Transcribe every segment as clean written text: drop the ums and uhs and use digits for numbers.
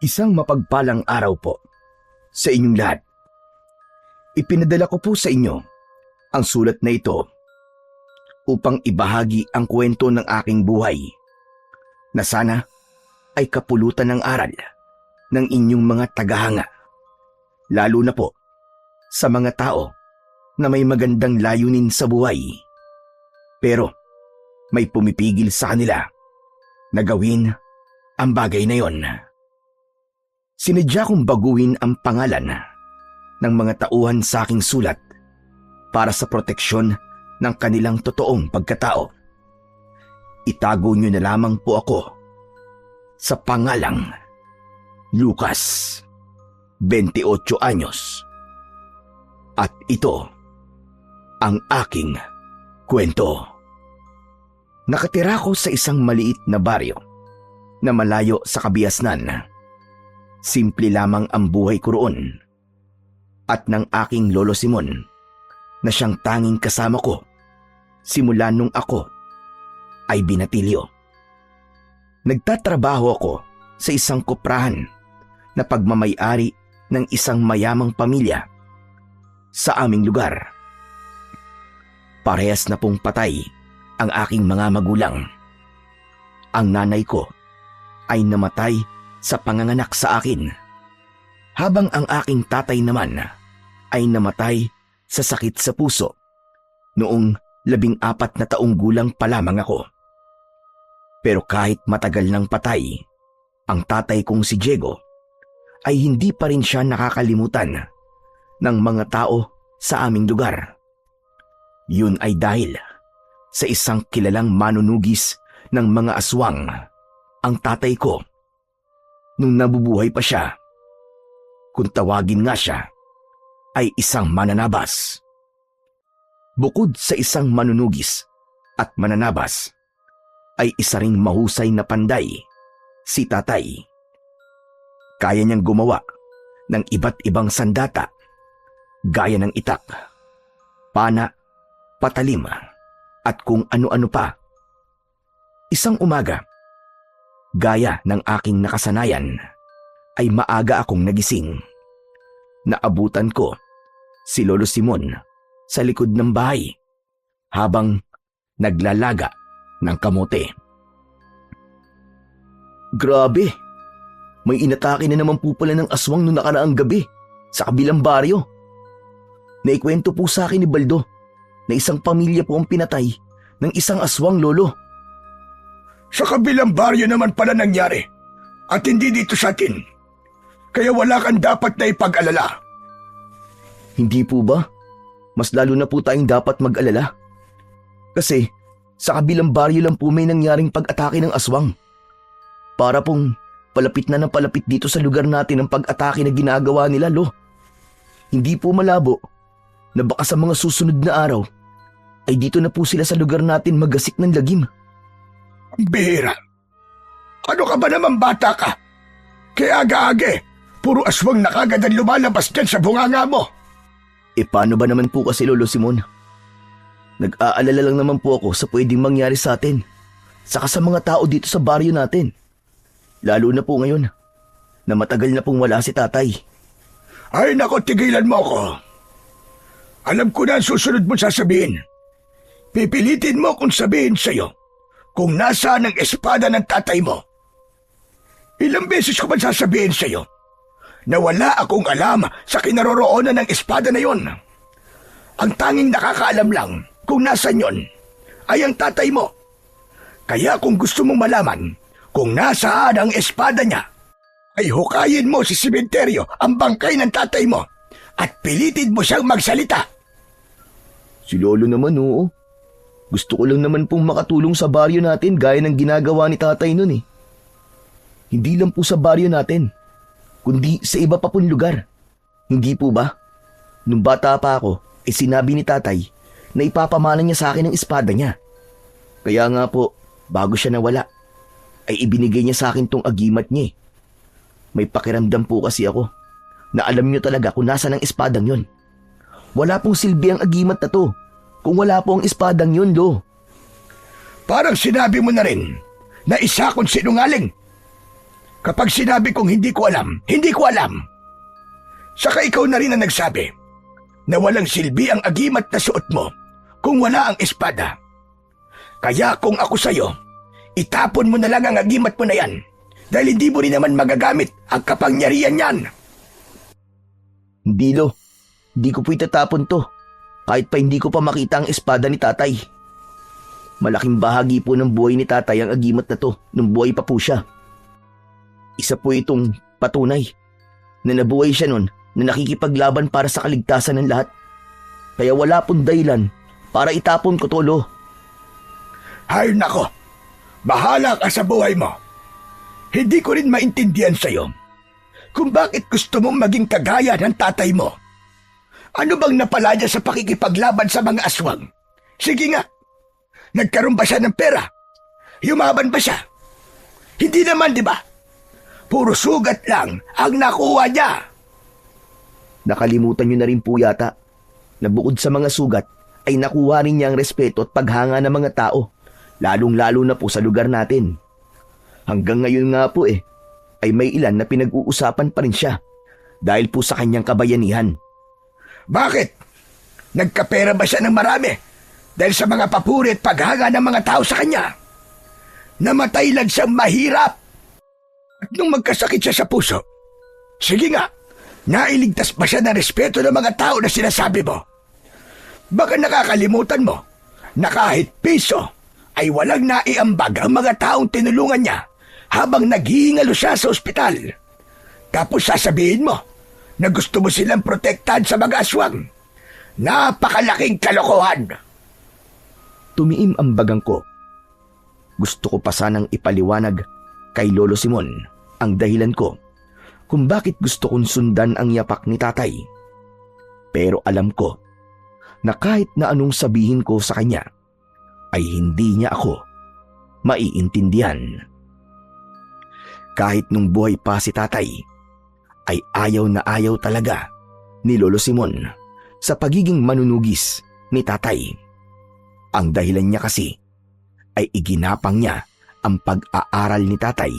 Isang mapagpalang araw po sa inyong lahat. Ipinadala ko po sa inyo ang sulat na ito upang ibahagi ang kwento ng aking buhay na sana ay kapulutan ng aral ng inyong mga tagahanga, lalo na po sa mga tao na may magandang layunin sa buhay pero may pumipigil sa kanila na gawin ang bagay na yon. Sinadya kong baguhin ang pangalan ng mga tauhan sa aking sulat para sa proteksyon ng kanilang totoong pagkatao. Itago niyo na lamang po ako sa pangalang Lucas, 28 anyos. At ito ang aking kwento. Nakatira ko sa isang maliit na baryo na malayo sa kabiasnan. Simple lamang ang buhay ko roon at ng aking lolo Simon na siyang tanging kasama ko simula nung ako ay binatilyo. Nagtatrabaho ako sa isang koprahan na pagmamay-ari ng isang mayamang pamilya sa aming lugar. Parehas na pong patay ang aking mga magulang. Ang nanay ko ay namatay sa panganganak sa akin, habang ang aking tatay naman ay namatay sa sakit sa puso noong 14 na taong gulang pa lamang ako. Pero kahit matagal nang patay ang tatay kong si Diego, ay hindi pa rin siya nakakalimutan ng mga tao sa aming lugar. Yun ay dahil sa isang kilalang manunugis ng mga aswang ang tatay ko nung nabubuhay pa siya. Kung tawagin nga siya, ay isang mananabas. Bukod sa isang manunugis at mananabas, ay isa ring mahusay na panday, si tatay. Kaya niyang gumawa ng iba't ibang sandata, gaya ng itak, pana, patalim, at kung ano-ano pa. Isang umaga, gaya ng aking nakasanayan, ay maaga akong nagising. Naabutan ko si Lolo Simon sa likod ng bahay habang naglalaga ng kamote. Grabe! May inatake na naman po pala ng aswang noong nakaraang gabi sa kabilang baryo. Naikwento po sa akin ni Baldo na isang pamilya po ang pinatay ng isang aswang, Lolo. Sa kabilang baryo naman pala nangyari at hindi dito sa atin. Kaya wala kang dapat na ipag-alala. Hindi po ba? Mas lalo na po tayong dapat mag-alala. Kasi sa kabilang baryo lang po may nangyaring pag-atake ng aswang. Para pong palapit na ng palapit dito sa lugar natin ang pag-atake na ginagawa nila, Lo. Hindi po malabo na baka sa mga susunod na araw ay dito na po sila sa lugar natin magasik ng lagim. Ang bihira. Ano ka ba naman, bata ka? Kaya aga-age, puro aswang na kagad ang lumalabas dyan sa bunganga mo. Paano ba naman po kasi, Lolo Simon? Nag-aalala lang naman po ako sa pwedeng mangyari sa atin, saka sa mga tao dito sa baryo natin. Lalo na po ngayon na matagal na pong wala si tatay. Ay nako, tigilan mo ako. Alam ko na ang susunod mo sasabihin. Pipilitin mo kung sabihin sa'yo kung nasaan ang espada ng tatay mo. Ilang beses ko ba sasabihin sa'yo na wala akong alam sa kinaroroonan ng espada na yon? Ang tanging nakakaalam lang kung nasan yon ay ang tatay mo. Kaya kung gusto mong malaman kung nasaan ang espada niya, ay hukayin mo sa sementeryo ang bangkay ng tatay mo at pilitin mo siyang magsalita. Si Lolo naman, oo. Gusto ko lang naman pong makatulong sa baryo natin gaya ng ginagawa ni tatay nun eh. Hindi lang po sa baryo natin, kundi sa iba pa pong lugar. Hindi po ba? Nung bata pa ako, sinabi ni tatay na ipapamana niya sa akin ang espada niya. Kaya nga po, bago siya nawala, ay ibinigay niya sa akin tong agimat niya. May pakiramdam po kasi ako na alam niyo talaga kung nasaan ang espadang yon. Wala pong silbi ang agimat na to kung wala po ang espadang yun, Lo. Parang sinabi mo na rin na isa kong sinungaling. Kapag sinabi kong hindi ko alam, hindi ko alam. Saka ikaw na rin ang nagsabi na walang silbi ang agimat na suot mo kung wala ang espada. Kaya kung ako sa'yo, itapon mo na lang ang agimat mo na yan dahil hindi mo rin naman magagamit ang kapangyarihan yan. Hindi lo, di ko po itatapon to. Kahit pa hindi ko pa makita ang espada ni tatay. Malaking bahagi po ng buhay ni tatay ang agimat na to nung buhay pa po siya. Isa po itong patunay na nabuhay siya nun na nakikipaglaban para sa kaligtasan ng lahat. Kaya wala pong dahilan para itapon ko to, lo. Hay nako, bahala ka sa buhay mo. Hindi ko rin maintindihan sa'yo kung bakit gusto mong maging kagaya ng tatay mo. Ano bang napala niya sa pakikipaglaban sa mga aswang? Sige nga, nagkaroon ba siya ng pera? Yumaban ba siya? Hindi naman, di ba? Puro sugat lang ang nakuha niya. Nakalimutan niyo na rin po yata na bukod sa mga sugat ay nakuha rin niya ang respeto at paghanga ng mga tao, lalong-lalo na po sa lugar natin. Hanggang ngayon nga po ay may ilan na pinag-uusapan pa rin siya dahil po sa kanyang kabayanihan. Bakit? Nagkapera ba siya ng marami dahil sa mga papuri at paghanga ng mga tao sa kanya? Namatay lang siyang mahirap. At nung magkasakit siya sa puso, sige nga, nailigtas ba siya ng respeto ng mga tao na sinasabi mo? Baka nakakalimutan mo na kahit piso ay walang naiambag ang mga taong tinulungan niya habang naghihingalo siya sa ospital. Tapos sasabihin mo na gusto mo silang protektahan sa mga aswang. Napakalaking kalokohan. Tumiim ang bagang ko. Gusto ko pa sanang ipaliwanag kay Lolo Simon ang dahilan ko kung bakit gusto kong sundan ang yapak ni tatay. Pero alam ko na kahit na anong sabihin ko sa kanya ay hindi niya ako maiintindihan. Kahit nung buhay pa si tatay, ay ayaw na ayaw talaga ni Lolo Simon sa pagiging manunugis ni tatay. Ang dahilan niya kasi ay iginapang niya ang pag-aaral ni tatay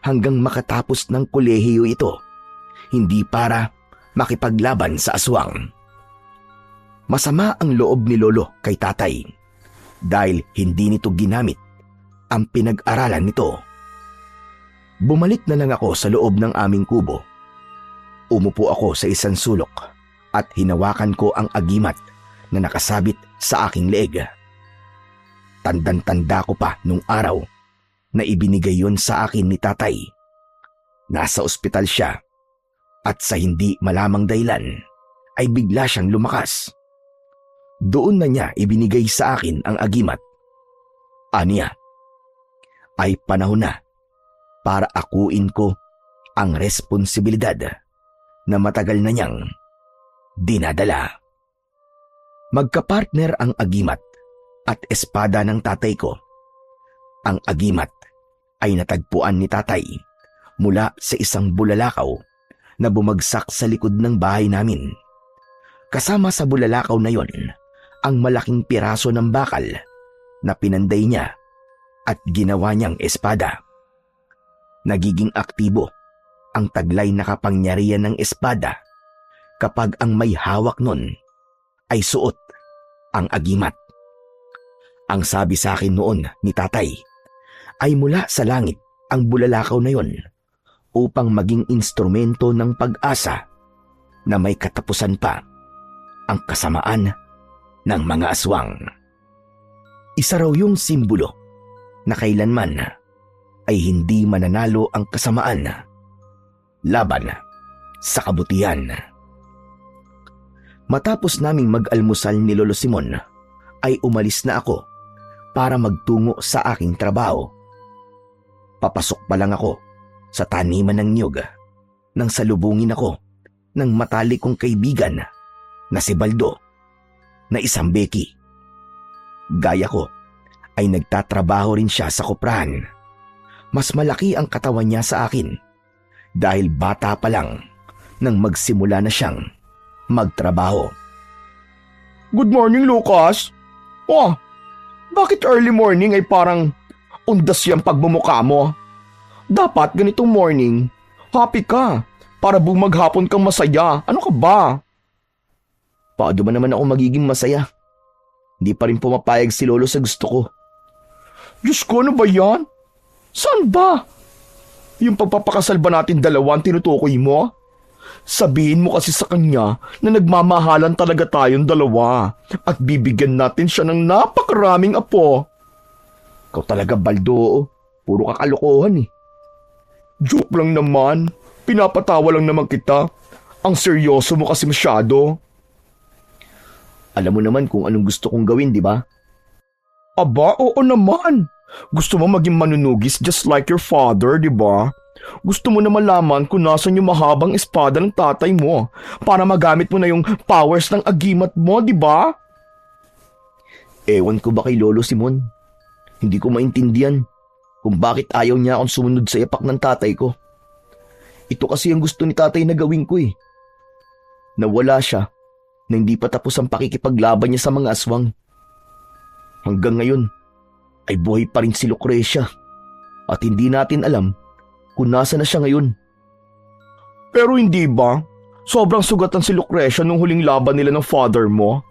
hanggang makatapos ng kolehiyo ito, hindi para makipaglaban sa aswang. Masama ang loob ni Lolo kay tatay dahil hindi nito ginamit ang pinag-aralan nito. Bumalik na lang ako sa loob ng aming kubo. Umupo ako sa isang sulok at hinawakan ko ang agimat na nakasabit sa aking leeg. Tandang-tanda ko pa nung araw na ibinigay yon sa akin ni tatay. Nasa ospital siya at sa hindi malamang dahilan ay bigla siyang lumakas. Doon na niya ibinigay sa akin ang agimat. Aniya, ay panahon na para akuin ko ang responsibilidad na matagal na niyang dinadala. Magkapartner ang agimat at espada ng tatay ko. Ang agimat ay natagpuan ni tatay mula sa isang bulalakaw na bumagsak sa likod ng bahay namin. Kasama sa bulalakaw na yon ang malaking piraso ng bakal na pinanday niya at ginawa niyang espada. Nagiging aktibo ang taglay na kapangyarihan ng espada kapag ang may hawak nun ay suot ang agimat. Ang sabi sa akin noon ni tatay ay mula sa langit ang bulalakaw na yon upang maging instrumento ng pag-asa na may katapusan pa ang kasamaan ng mga aswang. Isa raw yung simbolo na kailanman ay hindi mananalo ang kasamaan laban sa kabutihan. Matapos naming mag-almusal ni Lolo Simon, ay umalis na ako para magtungo sa aking trabaho. Papasok pa lang ako sa taniman ng niyog nang salubungin ako ng matalik kong kaibigan na si Baldo na isang beki. Gaya ko ay nagtatrabaho rin siya sa koprahan. Mas malaki ang katawan niya sa akin dahil bata pa lang nang magsimula na siyang magtrabaho. Good morning, Lucas. Bakit early morning ay parang undas yung pagmumukha mo? Dapat ganitong morning, happy ka. Para buong maghapon kang masaya. Ano ka ba? Paano ba naman ako magiging masaya? Hindi pa rin pumapayag si Lolo sa gusto ko. Diyos ko, ano ba yan? Saan ba? Yung pagpapakasal ba natin dalawa ang tinutukoy mo? Sabihin mo kasi sa kanya na nagmamahalan talaga tayong dalawa at bibigyan natin siya ng napakaraming apo. Ikaw talaga, Baldo. Puro kakalokohan eh. Joke lang naman. Pinapatawa lang naman kita. Ang seryoso mo kasi masyado. Alam mo naman kung anong gusto kong gawin, di ba? Aba, oo naman. Gusto mo maging manunugis just like your father, di ba? Gusto mo na malaman kung nasan yung mahabang espada ng tatay mo para magamit mo na yung powers ng agimat mo, di ba? Ewan ko ba kay Lolo Simon? Hindi ko maintindihan kung bakit ayaw niya akong sumunod sa yapak ng tatay ko. Ito kasi ang gusto ni tatay na gawin ko eh. Nawala siya na hindi pa tapos ang pakikipaglaban niya sa mga aswang. Hanggang ngayon ay buhay pa rin si Lucrecia at hindi natin alam kung nasa na siya ngayon. Pero hindi ba? Sobrang sugatan si Lucrecia nung huling laban nila ng father mo.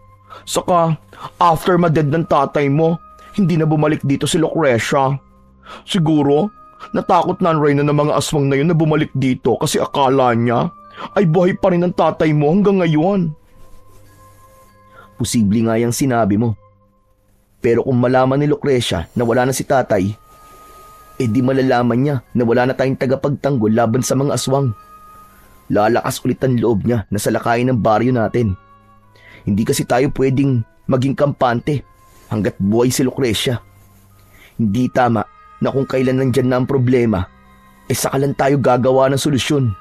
Saka, after ma-dead ng tatay mo, hindi na bumalik dito si Lucrecia. Siguro, natakot na ang reyna ng mga aswang na yun na bumalik dito kasi akala niya ay buhay pa rin ang tatay mo hanggang ngayon. Posible nga yung sinabi mo. Pero kung malaman ni Lucrecia na wala na si tatay, di malalaman niya na wala na tayong tagapagtanggol laban sa mga aswang. Lalakas ulit ang loob niya na salakayin ng baryo natin. Hindi kasi tayo pwedeng maging kampante hanggat buhay si Lucrecia. Hindi tama na kung kailan nandyan na ang problema, saka lang tayo gagawa ng solusyon.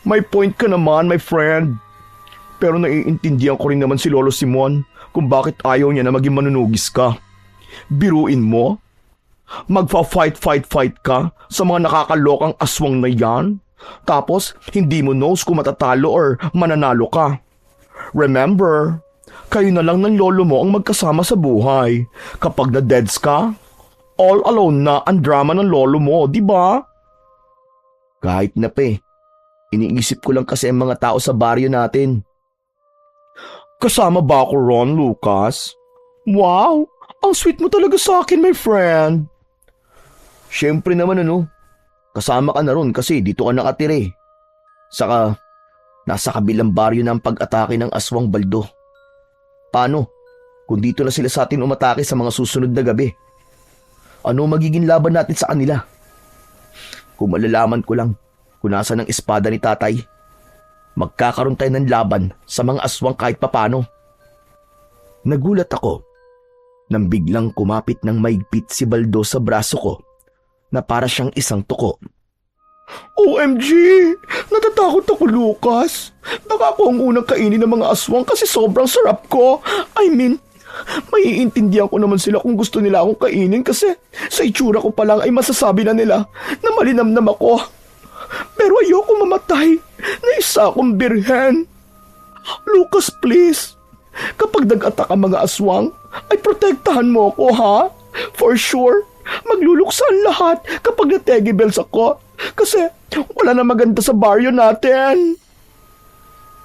May point ka naman, my friend. Pero naiintindihan ko rin naman si Lolo Simon kung bakit ayaw niya na maging manunugis ka. Biruin mo? Magfa-fight ka sa mga nakakalokang aswang na yan? Tapos, hindi mo knows kung matatalo or mananalo ka. Remember, kayo na lang ng lolo mo ang magkasama sa buhay. Kapag na-deads ka, all alone na ang drama ng lolo mo, di ba? Kahit na pa iniisip ko lang kasi ang mga tao sa baryo natin. Kasama ba ako ron, Lucas? Wow, ang sweet mo talaga sa akin, my friend. Siyempre naman kasama ka na ron kasi dito ka nakatira. Saka, nasa kabilang baryo na ang pag-atake ng aswang, Baldo. Paano kung dito na sila sa atin umatake sa mga susunod na gabi? Ano magiging laban natin sa kanila? Kung malalaman ko lang kung nasa ng espada ni tatay, magkakaroon tayo ng laban sa mga aswang kahit papano. Nagulat ako nang biglang kumapit ng maigpit si Baldo sa braso ko na para siyang isang tuko. OMG! Natatakot ako, Lucas. Baka ako ang unang kainin ng mga aswang kasi sobrang sarap ko. I mean, maiintindihan ko naman sila kung gusto nila akong kainin kasi sa itsura ko pa lang ay masasabi na nila na malinamnam ako. Pero ayoko mamatay na isa akong birhen. Lucas, please. Kapag nag-attack ang mga aswang, ay protektahan mo ako, ha? For sure, magluluksa ang lahat kapag na-teggy bells ako. Kasi wala na maganda sa baryo natin.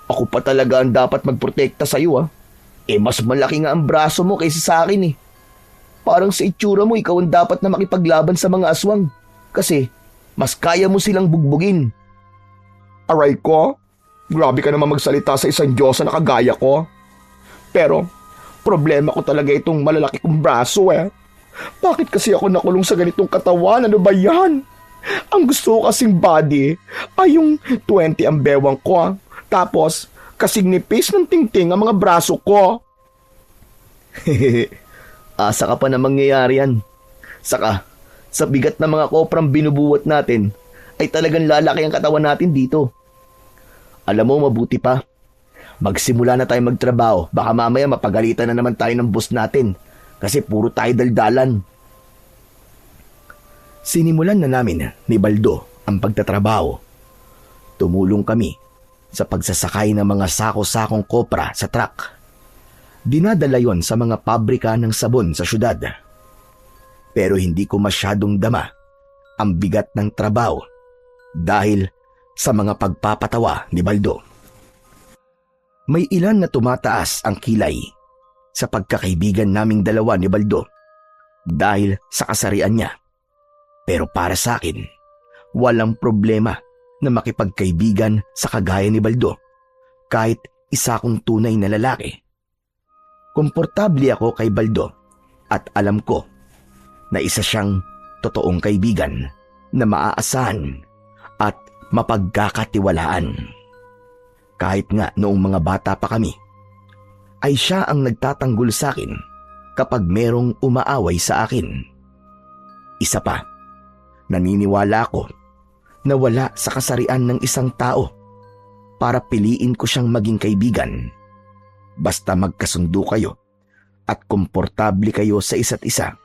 Ako pa talaga ang dapat magprotekta sa'yo, ha? Mas malaki nga ang braso mo kaysa sa akin, eh. Parang sa itsura mo, ikaw ang dapat na makipaglaban sa mga aswang. Kasi mas kaya mo silang bugbugin. Aray ko, grabe ka naman magsalita sa isang Diyosa na kagaya ko. Pero, problema ko talaga itong malalaki kong braso, eh. Bakit kasi ako nakulong sa ganitong katawan? Ano ba yan? Ang gusto ko kasing body ay yung 20 ang bewang ko. Tapos, kasing nipis ng tingting ang mga braso ko. Asa ka pa na mangyayari yan. Saka, sa bigat ng mga koprang binubuhat natin, ay talagang lalaki ang katawan natin dito. Alam mo, mabuti pa. Magsimula na tayo magtrabaho. Baka mamaya mapagalitan na naman tayo ng boss natin. Kasi puro tayo daldalan. Sinimulan na namin ni Baldo ang pagtatrabaho. Tumulong kami sa pagsasakay ng mga sako-sakong kopra sa truck. Dinadala yon sa mga pabrika ng sabon sa syudad. Pero hindi ko masyadong dama ang bigat ng trabaho dahil sa mga pagpapatawa ni Baldo. May ilan na tumataas ang kilay sa pagkakaibigan naming dalawa ni Baldo dahil sa kasarian niya. Pero para sa akin, walang problema na makipagkaibigan sa kagaya ni Baldo kahit isa kong tunay na lalaki. Komportable ako kay Baldo at alam ko na isa siyang totoong kaibigan na maaasahan at mapagkakatiwalaan. Kahit nga noong mga bata pa kami, ay siya ang nagtatanggol sa akin kapag merong umaaway sa akin. Isa pa, naniniwala ako na wala sa kasarian ng isang tao para piliin ko siyang maging kaibigan. Basta magkasundo kayo at komportable kayo sa isa't isa,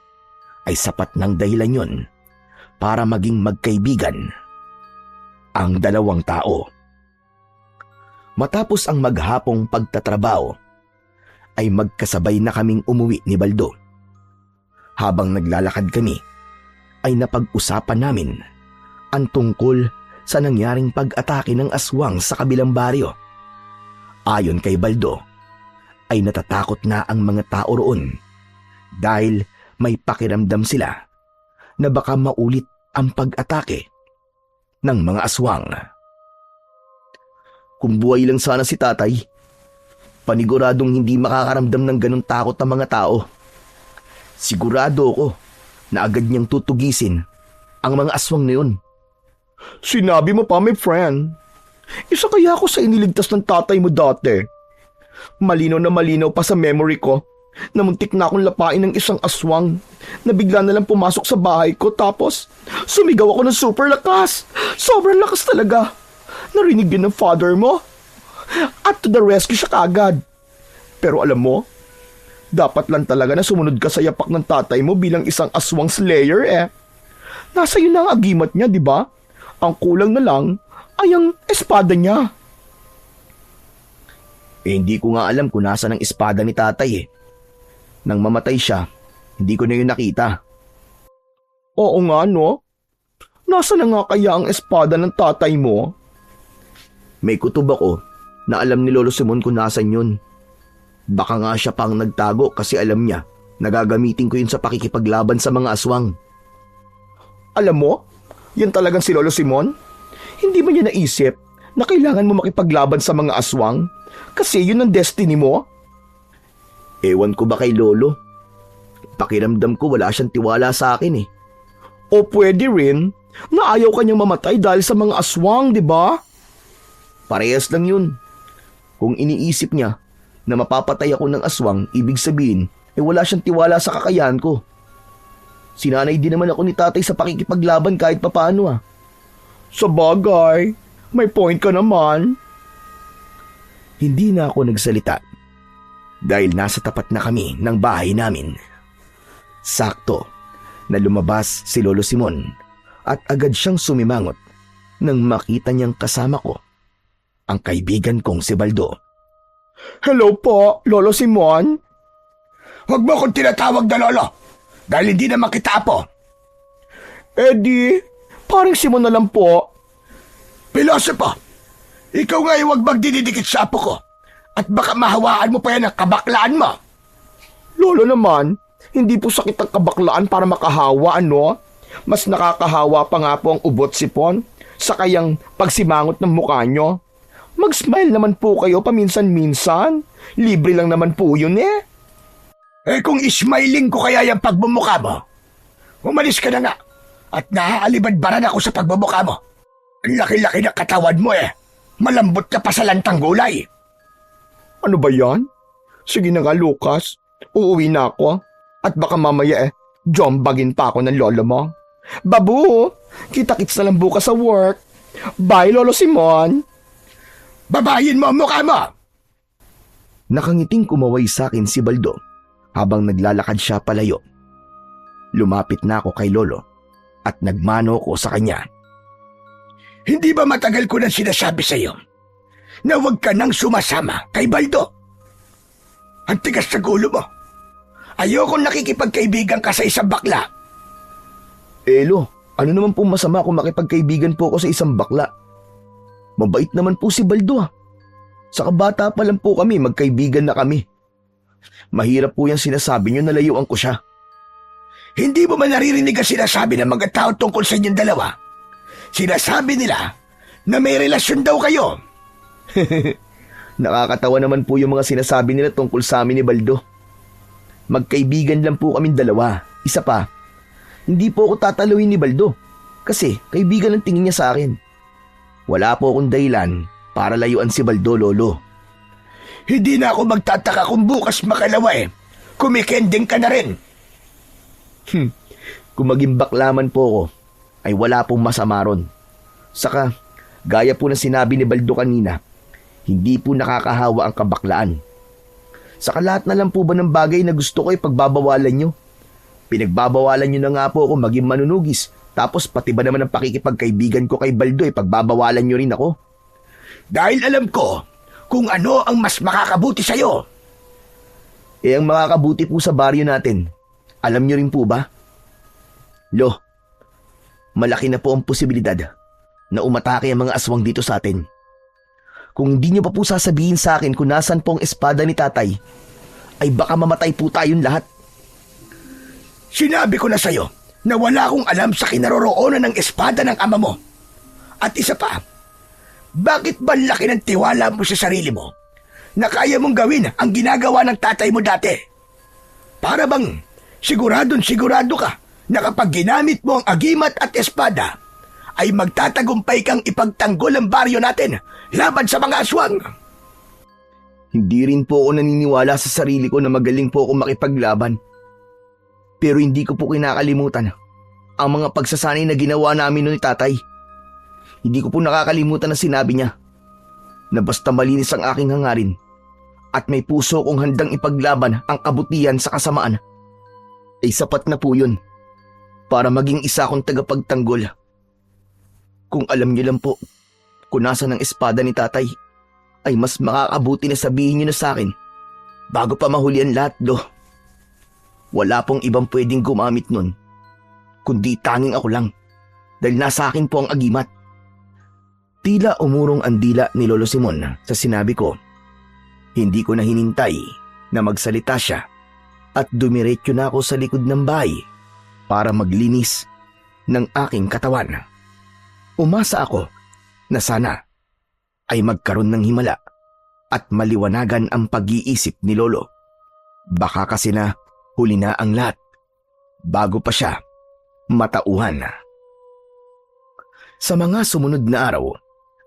ay sapat ng dahilan yon para maging magkaibigan ang dalawang tao. Matapos ang maghapong pagtatrabaho, ay magkasabay na kaming umuwi ni Baldo. Habang naglalakad kami, ay napag-usapan namin ang tungkol sa nangyaring pag-atake ng aswang sa kabilang baryo. Ayon kay Baldo, ay natatakot na ang mga tao roon dahil may pakiramdam sila na baka maulit ang pag-atake ng mga aswang. Kung buhay lang sana si tatay, paniguradong hindi makakaramdam ng ganong takot ang mga tao. Sigurado ako na agad niyang tutugisin ang mga aswang na yun. Sinabi mo pa, my friend. Isa kaya ako sa iniligtas ng tatay mo dati. Malinaw na malinaw pa sa memory ko na muntik na akong lapain ng isang aswang na bigla na lang pumasok sa bahay ko tapos sumigaw ako ng super lakas. Sobrang lakas talaga. Narinig din ng father mo. At to the rescue siya kaagad. Pero alam mo, dapat lang talaga na sumunod ka sa yapak ng tatay mo bilang isang aswang slayer eh. Nasa iyo na ang agimat niya, di ba? Ang kulang na lang ay ang espada niya. Hindi ko nga alam kung nasa ng espada ni tatay eh. Nang mamatay siya, hindi ko na yun nakita. Oo nga no? Nasa na nga kaya ang espada ng tatay mo? May kutob ako na alam ni Lolo Simon kung nasan yun. Baka nga siya pang nagtago kasi alam niya na gagamitin ko yun sa pakikipaglaban sa mga aswang. Alam mo, yan talagang si Lolo Simon? Hindi ba niya naisip na kailangan mo makipaglaban sa mga aswang? Kasi yun ang destiny mo? Ewan ko ba kay Lolo? Pakiramdam ko wala siyang tiwala sa akin eh. O pwede rin na ayaw kanyang mamatay dahil sa mga aswang, di ba? Parehas lang yun. Kung iniisip niya na mapapatay ako ng aswang, ibig sabihin, wala siyang tiwala sa kakayahan ko. Sinanay din naman ako ni tatay sa pakikipaglaban kahit papaano ah. Sa bagay, may point ka naman. Hindi na ako nagsalita dahil nasa tapat na kami ng bahay namin. Sakto na lumabas si Lolo Simon at agad siyang sumimangot nang makita niyang kasama ko ang kaibigan kong si Baldo. Hello po, Lolo Simon. Huwag mo akong tinatawag na lolo dahil hindi naman kita apo. Eddie, paring Simon na lang po. Pilosopo, ikaw nga huwag magdidikit sa apo ko at baka mahawaan mo pa yan ang kabaklaan mo. Lolo naman, hindi po sakit ang kabaklaan para makahawa, ano? Mas nakakahawa pa nga po ang ubot sipon sa kayang pagsimangot ng mukha nyo. Mag-smile naman po kayo paminsan-minsan. Libre lang naman po yun eh. Eh kung ismiling ko kaya yung pagbumukha mo, umalis ka na nga at naaalibadbaran ako sa pagbumukha mo. Ang laki-laki na katawan mo eh. Malambot ka pa sa lantang gulay. Ano ba yan? Sige na nga, Lucas. Uuwi na ako. At baka mamaya jombagin pa ako ng lolo mo. Babu, kita-kits na lang bukas sa work. Bye, Lolo Simon. Babayin mo ang mukha mo! Nakangiting kumaway sa akin si Baldo habang naglalakad siya palayo. Lumapit na ako kay Lolo at nagmano ko sa kanya. Hindi ba matagal ko nang sinasabi sa iyo na huwag ka nang sumasama kay Baldo? Ang tigas sa gulo mo. Ayokong nakikipagkaibigan ka sa isang bakla. Lo, Ano naman po masama kung makipagkaibigan po ako sa isang bakla? Mabait naman po si Baldo. Sa kabata pa lang po kami, magkaibigan na kami. Mahirap po yung sinasabi niyo na layuan ko siya. Hindi mo man naririnig ang sinasabi ng mga tao tungkol sa inyong dalawa? Sinasabi nila na may relasyon daw kayo. Nakakatawa naman po yung mga sinasabi nila tungkol sa amin ni Baldo. Magkaibigan lang po kaming dalawa. Isa pa, hindi po ako tataluhin ni Baldo kasi kaibigan ang tingin niya sa akin. Wala po akong dahilan para layuan si Baldo, Lolo. Hindi na ako magtataka kung bukas makalawa kumikending ka na rin. Kung maging baklaman po ako, ay wala pong masama ron. Saka, gaya po na sinabi ni Baldo kanina, hindi po nakakahawa ang kabaklaan. Saka lahat na lang po ba ng bagay na gusto ko ay pagbabawalan nyo? Pinagbabawalan nyo na nga po ako maging manunugis, tapos pati ba naman ang pakikipagkaibigan ko kay Baldo ay pagbabawalan nyo rin ako? Dahil alam ko kung ano ang mas makakabuti sa'yo. Ang makakabuti po sa baryo natin, alam nyo rin po ba? Lo, malaki na po ang posibilidad na umatake ang mga aswang dito sa atin. Kung hindi nyo pa po sasabihin sa akin kung nasan po ang espada ni tatay, ay baka mamatay po tayong lahat. Sinabi ko na sa'yo na wala akong alam sa kinaroroonan ng espada ng ama mo. At isa pa, bakit ba laki ng tiwala mo sa sarili mo na kaya mong gawin ang ginagawa ng tatay mo dati? Para bang sigurado ka na kapag ginamit mo ang agimat at espada, ay magtatagumpay kang ipagtanggol ang baryo natin laban sa mga aswang. Hindi rin po ako naniniwala sa sarili ko na magaling po ako makipaglaban. Pero hindi ko po kinakalimutan ang mga pagsasanay na ginawa namin ni tatay. Hindi ko po nakakalimutan na sinabi niya na basta malinis ang aking hangarin at may puso kong handang ipaglaban ang kabutihan sa kasamaan, ay sapat na po yun para maging isa akong tagapagtanggol. Kung alam niyo lang po kung nasan ang espada ni tatay, ay mas makakabuti na sabihin niyo na sa akin bago pa mahuli ang lahat, Lo. Wala pong ibang pwedeng gumamit nun, kundi tanging ako lang dahil nasa akin po ang agimat. Tila umurong ang dila ni Lolo Simon sa sinabi ko. Hindi ko na hinintay na magsalita siya at dumiretso na ako sa likod ng bahay para maglinis ng aking katawan. Umasa ako na sana ay magkaroon ng himala at maliwanagan ang pag-iisip ni Lolo. Baka kasi na huli na ang lahat bago pa siya matauhan. Sa mga sumunod na araw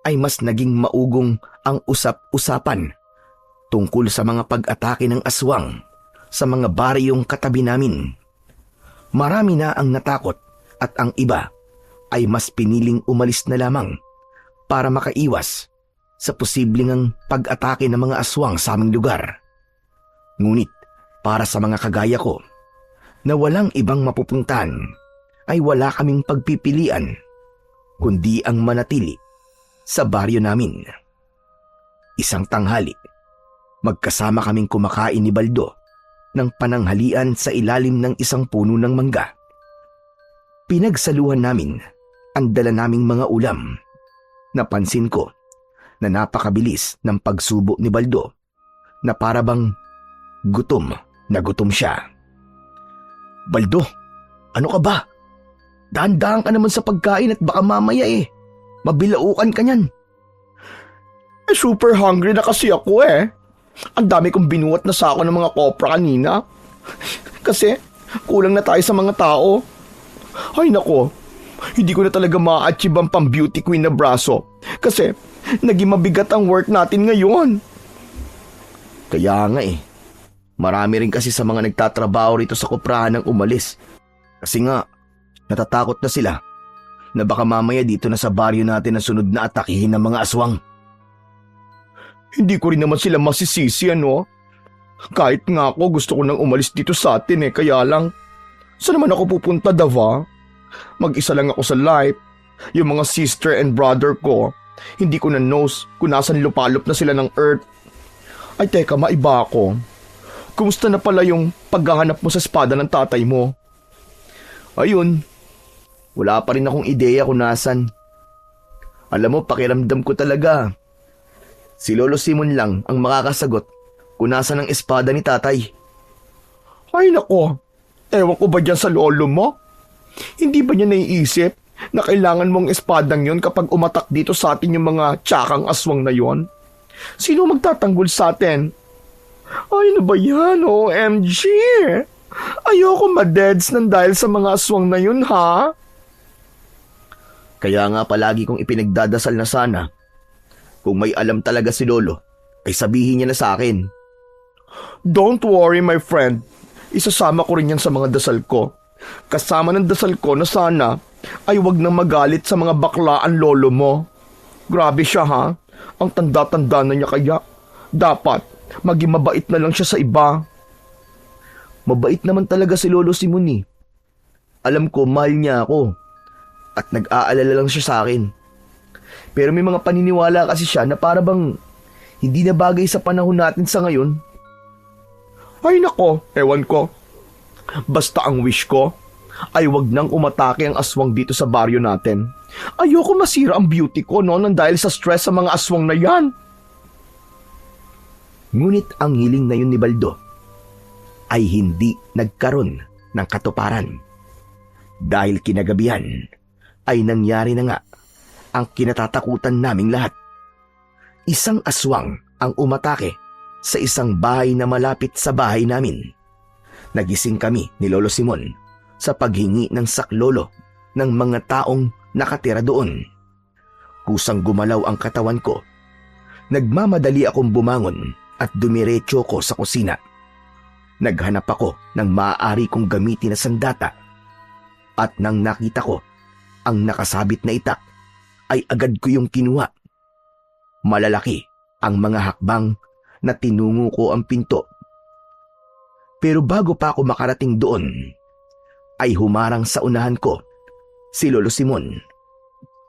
ay mas naging maugong ang usap-usapan tungkol sa mga pag-atake ng aswang sa mga baryong katabi namin. Marami na ang natakot at ang iba ay mas piniling umalis na lamang para makaiwas sa posibleng ang pag-atake ng mga aswang sa aming lugar. Ngunit para sa mga kagaya ko na walang ibang mapupuntahan ay wala kaming pagpipilian kundi ang manatili sa baryo namin. Isang tanghali, magkasama kaming kumakain ni Baldo ng pananghalian sa ilalim ng isang puno ng mangga. Pinagsaluhan namin ang dala naming mga ulam. Napansin ko na napakabilis ng pagsubo ni Baldo na para bang gutom na gutom siya. Baldo, ano ka ba? Dahan-dahan ka naman sa pagkain at baka mamaya mabilaukan ka niyan. Super hungry na kasi ako Ang dami kong binuhat na sako ng mga kopra kanina. Kasi kulang na tayo sa mga tao. Ay nako, hindi ko na talaga ma-achieve ang pang-beauty queen na braso. Kasi naging mabigat ang work natin ngayon. Kaya nga marami rin kasi sa mga nagtatrabaho rito sa koprahan ang umalis. Kasi nga, natatakot na sila na baka mamaya dito na sa baryo natin na sunod na atakihin ng mga aswang. Hindi ko rin naman sila masisisi, Kahit nga ako gusto ko nang umalis dito sa atin kaya lang, saan naman ako pupunta, Dava? Mag-isa lang ako sa life. Yung mga sister and brother ko, hindi ko na knows kung nasan lupalop na sila ng earth. Ay teka, maiba ako. Kumusta na pala yung paghahanap mo sa espada ng tatay mo? Ayun, Wala pa rin akong ideya kung nasan. Alam mo, pakiramdam ko talaga. Si Lolo Simon lang ang makakasagot kung nasan ang espada ni tatay. Ay nako, ewan ko ba dyan sa lolo mo? Hindi ba niya naiisip na kailangan mong espadang yon kapag umatak dito sa atin yung mga tsakang aswang na yon? Sino magtatanggol sa atin? Ay, ano ba yan? OMG! Ayoko ma-deads nang dahil sa mga aswang na yun, ha? Kaya nga palagi kong ipinagdadasal na sana. Kung may alam talaga si Lolo, ay sabihin niya na sa akin. Don't worry, my friend. Isasama ko rin yan sa mga dasal ko. Kasama ng dasal ko na sana ay wag nang magalit sa mga baklaan lolo mo. Grabe siya, ha? Ang tanda-tanda na niya kaya. Dapat maging mabait na lang siya sa iba. Mabait naman talaga si Lolo Simon eh. Alam ko, mahal niya ako. At nag-aalala lang siya sa akin. Pero may mga paniniwala kasi siya na para bang hindi na bagay sa panahon natin sa ngayon. Ay nako, ewan ko. Basta ang wish ko ay wag nang umatake ang aswang dito sa baryo natin. Ayoko masira ang beauty ko nang dahil sa stress sa mga aswang na yan. Ngunit ang hiling na yun ni Baldo ay hindi nagkaroon ng katuparan. Dahil kinagabihan ay nangyari na nga ang kinatatakutan naming lahat. Isang aswang ang umatake sa isang bahay na malapit sa bahay namin. Nagising kami ni Lolo Simon sa paghingi ng saklolo ng mga taong nakatira doon. Kusang gumalaw ang katawan ko. Nagmamadali akong bumangon at dumiretso ko sa kusina. Naghanap ako ng maaari kong gamitin na sandata. At nang nakita ko ang nakasabit na itak, ay agad ko yung kinuha. Malalaki ang mga hakbang na tinungo ko ang pinto. Pero bago pa ako makarating doon, ay humarang sa unahan ko si Lolo Simon.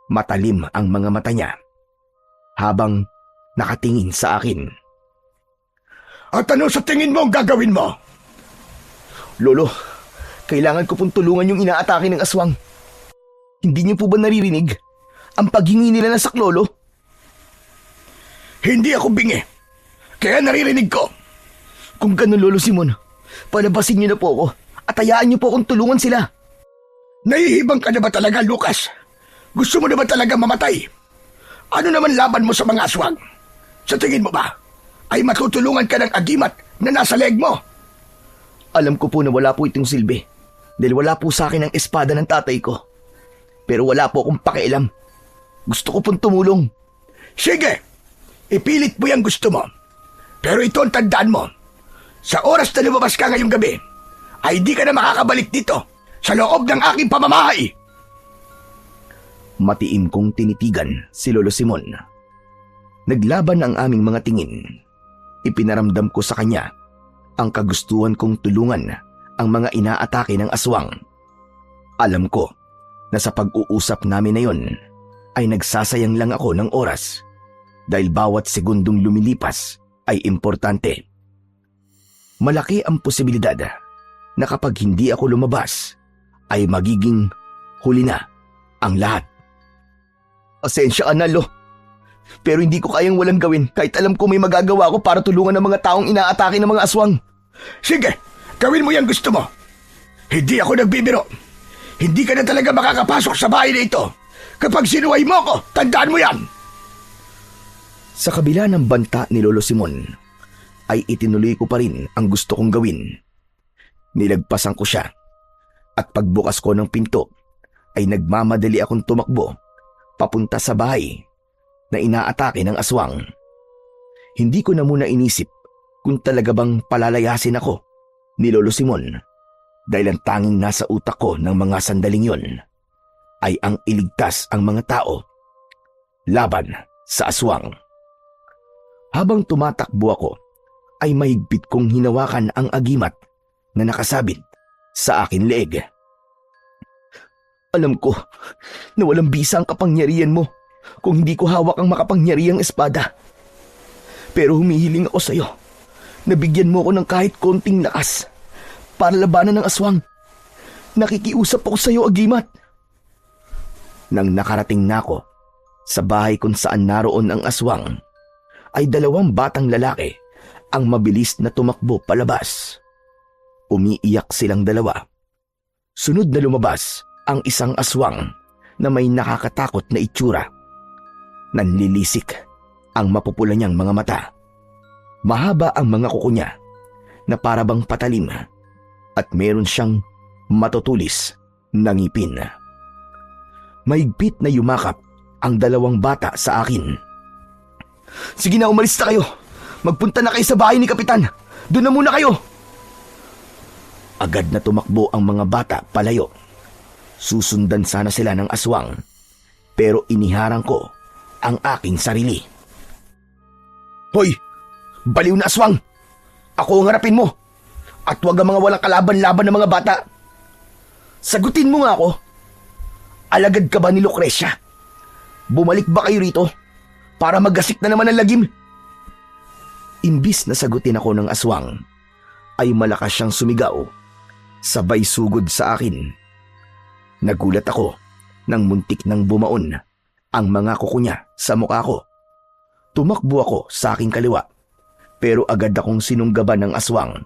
Matalim ang mga mata niya habang nakatingin sa akin. At ano sa tingin mo ang gagawin mo? Lolo, kailangan ko pong tulungan yung inaatake ng aswang. Hindi niyo po ba naririnig ang paghingi nila ng saklolo? Hindi ako bingi, kaya naririnig ko. Kung ganun, Lolo Simon, palabasin niyo na po ako at hayaan niyo po akong tulungan sila. Nahihibang ka na ba talaga, Lucas? Gusto mo na ba talaga mamatay? Ano naman laban mo sa mga aswang? Sa tingin mo ba ay matutulungan ka ng agimat na nasa leg mo? Alam ko po na wala po itong silbi dahil wala po sa akin ang espada ng tatay ko. Pero wala po akong pakialam. Gusto ko pong tumulong. Sige, ipilit mo yung gusto mo. Pero ito ang tandaan mo. Sa oras na lumabas ka ngayong gabi, ay di ka na makakabalik dito sa loob ng aking pamamahay. Matiim kong tinitigan si Lolo Simon. Naglaban ang aming mga tingin. Ipinaramdam ko sa kanya ang kagustuhan kong tulungan ang mga inaatake ng aswang. Alam ko na sa pag-uusap namin na yon ay nagsasayang lang ako ng oras dahil bawat segundong lumilipas ay importante. Malaki ang posibilidad na kapag hindi ako lumabas ay magiging huli na ang lahat. Pasensya ka na, Lo. Pero hindi ko kayang walang gawin kahit alam ko may magagawa ko para tulungan ang mga taong inaatake ng mga aswang. Sige, gawin mo yung gusto mo. Hindi ako nagbibiro. Hindi ka na talaga makakapasok sa bahay na ito. Kapag sinuway mo ko, tandaan mo yan. Sa kabila ng banta ni Lolo Simon, ay itinuloy ko pa rin ang gusto kong gawin. Nilagpasan ko siya at pagbukas ko ng pinto ay nagmamadali akong tumakbo papunta sa bahay na inaatake ng aswang. Hindi ko na muna inisip kung talaga bang palalayasin ako ni Lolo Simon dahil ang tanging nasa utak ko ng mga sandaling yon ay ang iligtas ang mga tao laban sa aswang. Habang tumatakbo ako, ay mahigpit kong hinawakan ang agimat na nakasabit sa akin leeg. Alam ko na walang bisa ang kapangyarihan mo kung hindi ko hawak ang makapangyarihang espada. Pero humihiling ako sa'yo na bigyan mo ako ng kahit konting lakas para labanan ng aswang. Nakikiusap ako sa'yo, agimat. Nang nakarating na ako sa bahay kung saan naroon ang aswang, ay 2 batang lalaki ang mabilis na tumakbo palabas. Umiiyak silang 2. Sunod na lumabas ang isang aswang na may nakakatakot na itsura. Nanlilisik ang mapupula niyang mga mata. Mahaba ang mga kuko niya na parabang patalim at meron siyang matutulis na ngipin. Mahigpit na yumakap ang 2 bata sa akin. "Sige na, umalis na kayo. Magpunta na kayo sa bahay ni Kapitan. Doon na muna kayo." Agad na tumakbo ang mga bata palayo. Susundan sana sila ng aswang, pero iniharang ko ang aking sarili. "Hoy! Baliw na aswang! Ako ang harapin mo! At huwag ang mga walang kalaban-laban ng mga bata! Sagutin mo nga ako! Alagad ka ba ni Lucrecia? Bumalik ba kayo rito para maggasik na naman ang lagim?" Imbis na sagutin ako ng aswang, ay malakas siyang sumigaw, sabay sugod sa akin. Nagulat ako nang muntik nang bumaon ang mga kuko niya sa mukha ko. Tumakbo ako sa aking kaliwa, pero agad akong sinunggaban ng aswang.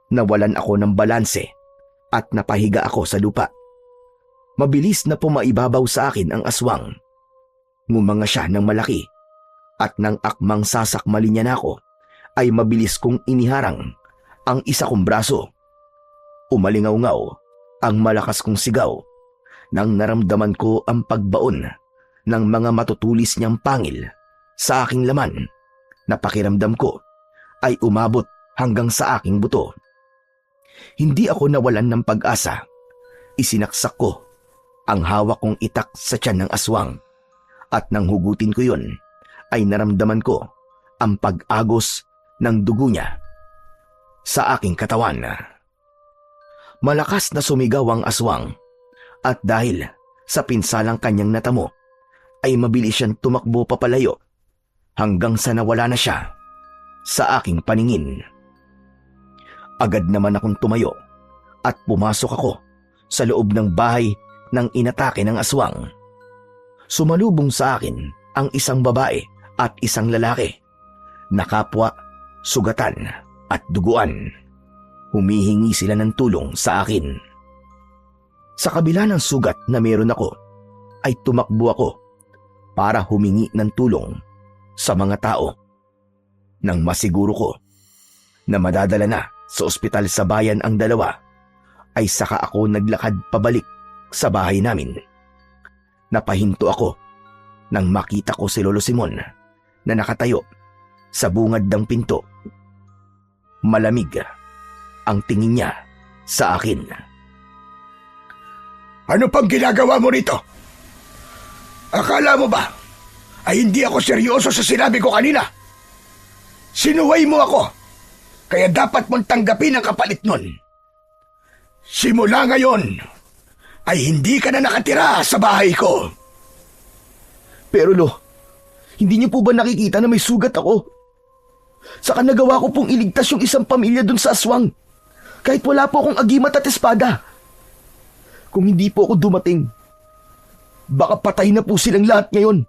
Nawalan ako ng balanse at napahiga ako sa lupa. Mabilis na pumaibabaw sa akin ang aswang. Ngumanga siya ng malaki at nang akmang sasakmalin niya na ako, ay mabilis kong iniharang ang isa kong braso. Umalingaw-ngaw ang malakas kong sigaw nang naramdaman ko ang pagbaon ng mga matutulis niyang pangil sa aking laman na pakiramdam ko ay umabot hanggang sa aking buto. Hindi ako nawalan ng pag-asa. Isinaksak ko ang hawak kong itak sa tiyan ng aswang at nang hugutin ko yun ay naramdaman ko ang pag-agos ng dugo niya sa aking katawan. Malakas na sumigaw ang aswang at dahil sa pinsalang kanyang natamo ay mabilis siyang tumakbo papalayo hanggang sa nawala na siya sa aking paningin. Agad naman akong tumayo at pumasok ako sa loob ng bahay nang inatake ng aswang. Sumalubong sa akin ang isang babae at isang lalaki. Nakapwa, sugatan at duguan. Humihingi sila ng tulong sa akin. Sa kabila ng sugat na meron ako, ay tumakbo ako para humingi ng tulong sa mga tao. Nang masiguro ko na madadala na sa ospital sa bayan ang 2, ay saka ako naglakad pabalik sa bahay namin. Napahinto ako nang makita ko si Lolo Simon na nakatayo sa bungad ng pinto. Malamig ang tingin niya sa akin. "Ano pang ginagawa mo rito? Akala mo ba ay hindi ako seryoso sa sinabi ko kanina? Sinuway mo ako, kaya dapat mong tanggapin ang kapalit nun. Simula ngayon ay hindi ka na nakatira sa bahay ko." "Pero Lo, hindi niyo po ba nakikita na may sugat ako? Saka nagawa ko pong iligtas yung isang pamilya dun sa aswang, kahit wala po akong agimat at espada. Kung hindi po ako dumating, baka patay na po silang lahat ngayon."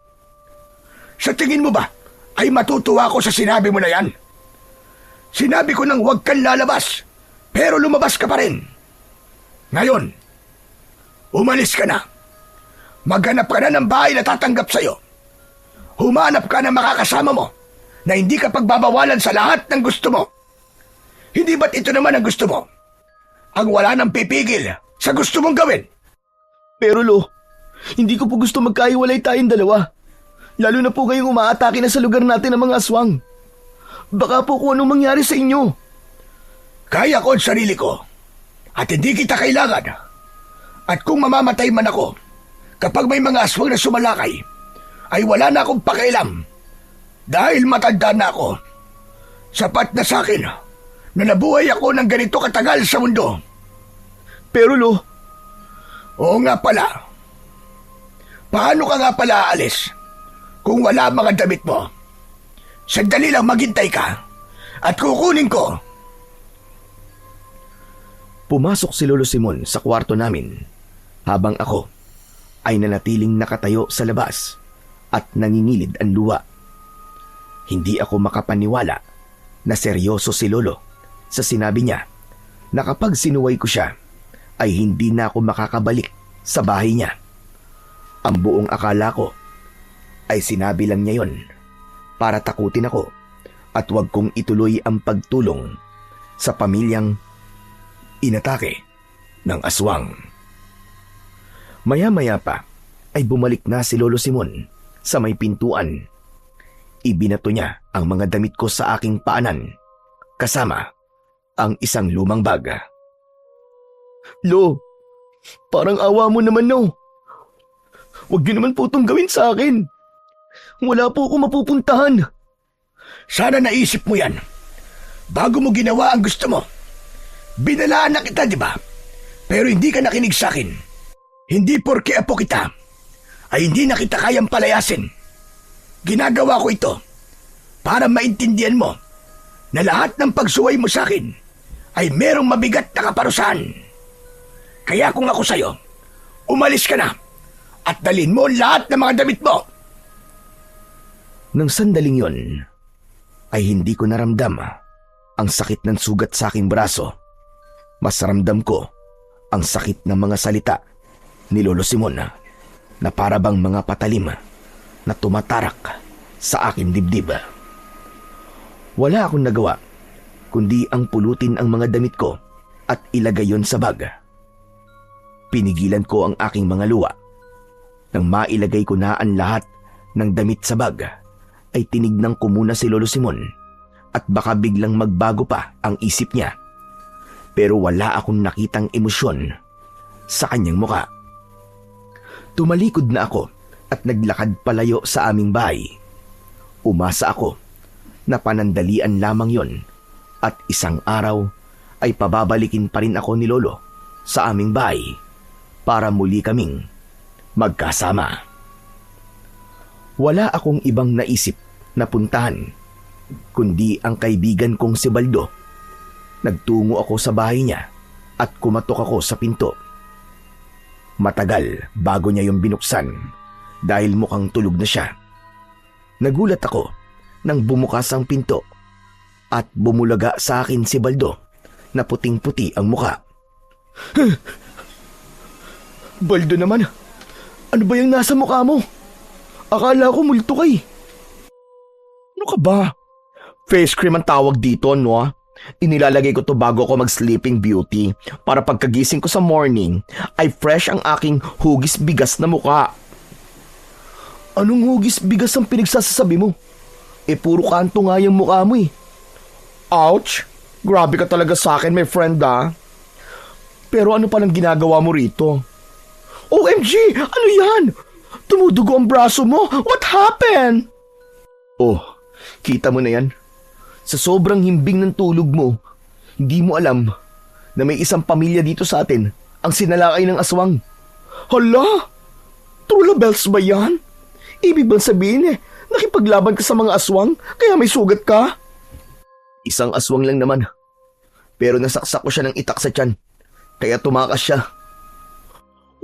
Sa tingin mo ba ay matutuwa ako sa sinabi mo na yan? Sinabi ko nang huwag kang lalabas, pero lumabas ka pa rin. Ngayon, umalis ka na. Maghanap ka na ng bahay na tatanggap sa'yo. Humanap ka na makakasama mo na hindi ka pagbabawalan sa lahat ng gusto mo. Hindi ba't ito naman ang gusto mo? Ang wala nang pipigil sa gusto mong gawin. Pero Lo, hindi ko po gusto magkahiwalay tayong 2. Lalo na po ngayong umaatake na sa lugar natin ang mga aswang. Baka po kung anong mangyari sa inyo. Kaya ko ang sarili ko at hindi kita kailangan. At kung mamamatay man ako, kapag may mga aswang na sumalakay, ay wala na akong pakialam. Dahil matanda na ako, sapat na sa akin na nabuhay ako ng ganito katagal sa mundo. Pero Lo, oo nga pala. Paano ka nga pala aalis kung wala ang mga damit mo? Sandali lang maghintay ka at kukunin ko. Pumasok si Lolo Simon sa kwarto namin habang ako ay nanatiling nakatayo sa labas at nangingilid ang luha. Hindi ako makapaniwala na seryoso si Lolo sa sinabi niya na kapag sinuway ko siya ay hindi na ako makakabalik sa bahay niya. Ang buong akala ko ay sinabi lang niya yon para takutin ako at wag kong ituloy ang pagtulong sa pamilyang inatake ng aswang. Maya-maya pa ay bumalik na si Lolo Simon sa may pintuan. Ibinato niya ang mga damit ko sa aking paanan kasama ang isang lumang bag. Lo, parang awa mo naman, no? Huwag niyo naman po itong gawin sa akin. Wala po ako mapupuntahan. Sana naisip mo yan bago mo ginawa ang gusto mo. Binalaan na kita, di ba? Pero hindi ka nakinig sa akin. Hindi porke apo kita ay hindi na kita kayang palayasin. Ginagawa ko ito para maintindihan mo na lahat ng pagsuway mo sa akin ay merong mabigat na kaparusahan. Kaya kung ako sa'yo, umalis ka na at dalhin mo lahat ng mga damit mo. Nang sandaling yon, ay hindi ko naramdam ang sakit ng sugat sa aking braso. Mas ramdam ko ang sakit ng mga salita ni Lolo Simon na para bang mga patalim na tumatarak sa aking dibdib. Wala akong nagawa kundi ang pulutin ang mga damit ko at ilagay yon sa bag. Pinigilan ko ang aking mga luha. Nang mailagay ko na ang lahat ng damit sa bag, ay tinignan ko muna si Lolo Simon at baka biglang magbago pa ang isip niya. Pero wala akong nakitang emosyon sa kanyang muka. Tumalikod na ako at naglakad palayo sa aming bahay. Umasa ako na panandalian lamang yon at isang araw ay pababalikin pa rin ako ni Lolo sa aming bahay para muli kaming magkasama. Wala akong ibang naisip na puntahan kundi ang kaibigan kong si Baldo. Nagtungo ako sa bahay niya at kumatok ako sa pinto. Matagal bago niya yung binuksan dahil mukhang tulog na siya. Nagulat ako nang bumukas ang pinto at bumulaga sa akin si Baldo na puting-puti ang muka. Baldo naman, ano ba yung nasa mukha mo? Akala ko multo kay. Ano ka ba? Face cream ang tawag dito, no? Inilalagay ko to bago ako mag-sleeping beauty para pagkagising ko sa morning ay fresh ang aking hugis bigas na mukha. Anong hugis bigas ang pinagsasasabi mo? Puro kanto nga yung mukha mo eh. Ouch! Grabe ka talaga sa akin, my friend Pero ano palang ginagawa mo rito? OMG! Ano yan? Tumudugo ang braso mo! What happened? Oh, kita mo na yan? Sa sobrang himbing ng tulog mo, hindi mo alam na may isang pamilya dito sa atin ang sinalakay ng aswang. Hala! True bells ba yan? Ibig bang sabihin nakipaglaban ka sa mga aswang kaya may sugat ka? Isang aswang lang naman. Pero nasaksak ko siya ng itak sa tiyan. Kaya tumakas siya.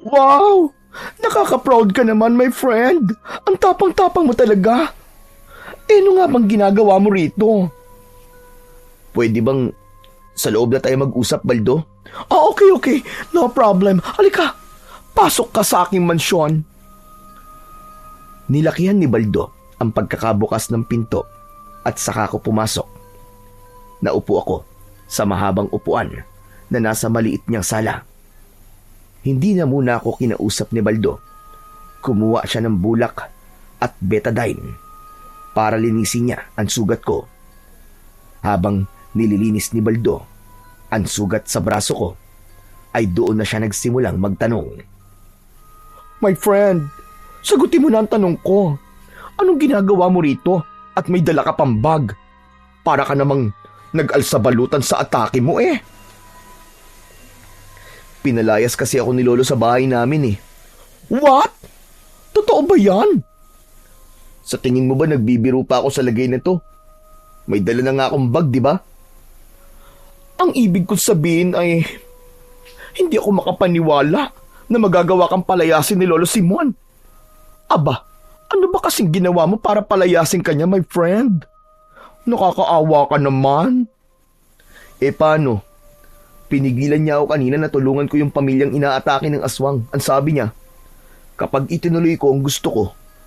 Wow! Nakaka-proud ka naman, my friend. Ang tapang-tapang mo talaga. Ano nga bang ginagawa mo rito? Pwede bang sa loob na tayo mag-usap, Baldo? Okay. No problem. Halika, pasok ka sa aking mansyon. Nilakihan ni Baldo ang pagkakabukas ng pinto at saka ko pumasok. Naupo ako sa mahabang upuan na nasa maliit niyang sala. Hindi na muna ako kinausap ni Baldo. Kumuha siya ng bulak at betadine para linisin niya ang sugat ko. Habang nililinis ni Baldo ang sugat sa braso ko, ay doon na siya nagsimulang magtanong. My friend, sagutin mo na ang tanong ko. Anong ginagawa mo rito at may dala ka pang bag? Para ka namang nag-alsabalutan sa atake mo Pinalayas kasi ako ni Lolo sa bahay namin What? Totoo ba yan? Sa tingin mo ba nagbibiro pa ako sa lagay na to? May dala na nga akong bag, di ba? Ang ibig ko sabihin ay hindi ako makapaniwala na magagawa kang palayasin ni Lolo Simon. Aba, ano ba kasing ginawa mo para palayasin kanya, my friend? Nakakaawa ka naman. Paano? Pinigilan niya ako kanina na tulungan ko yung pamilyang inaatake ng aswang. Ang sabi niya, kapag itinuloy ko ang gusto ko,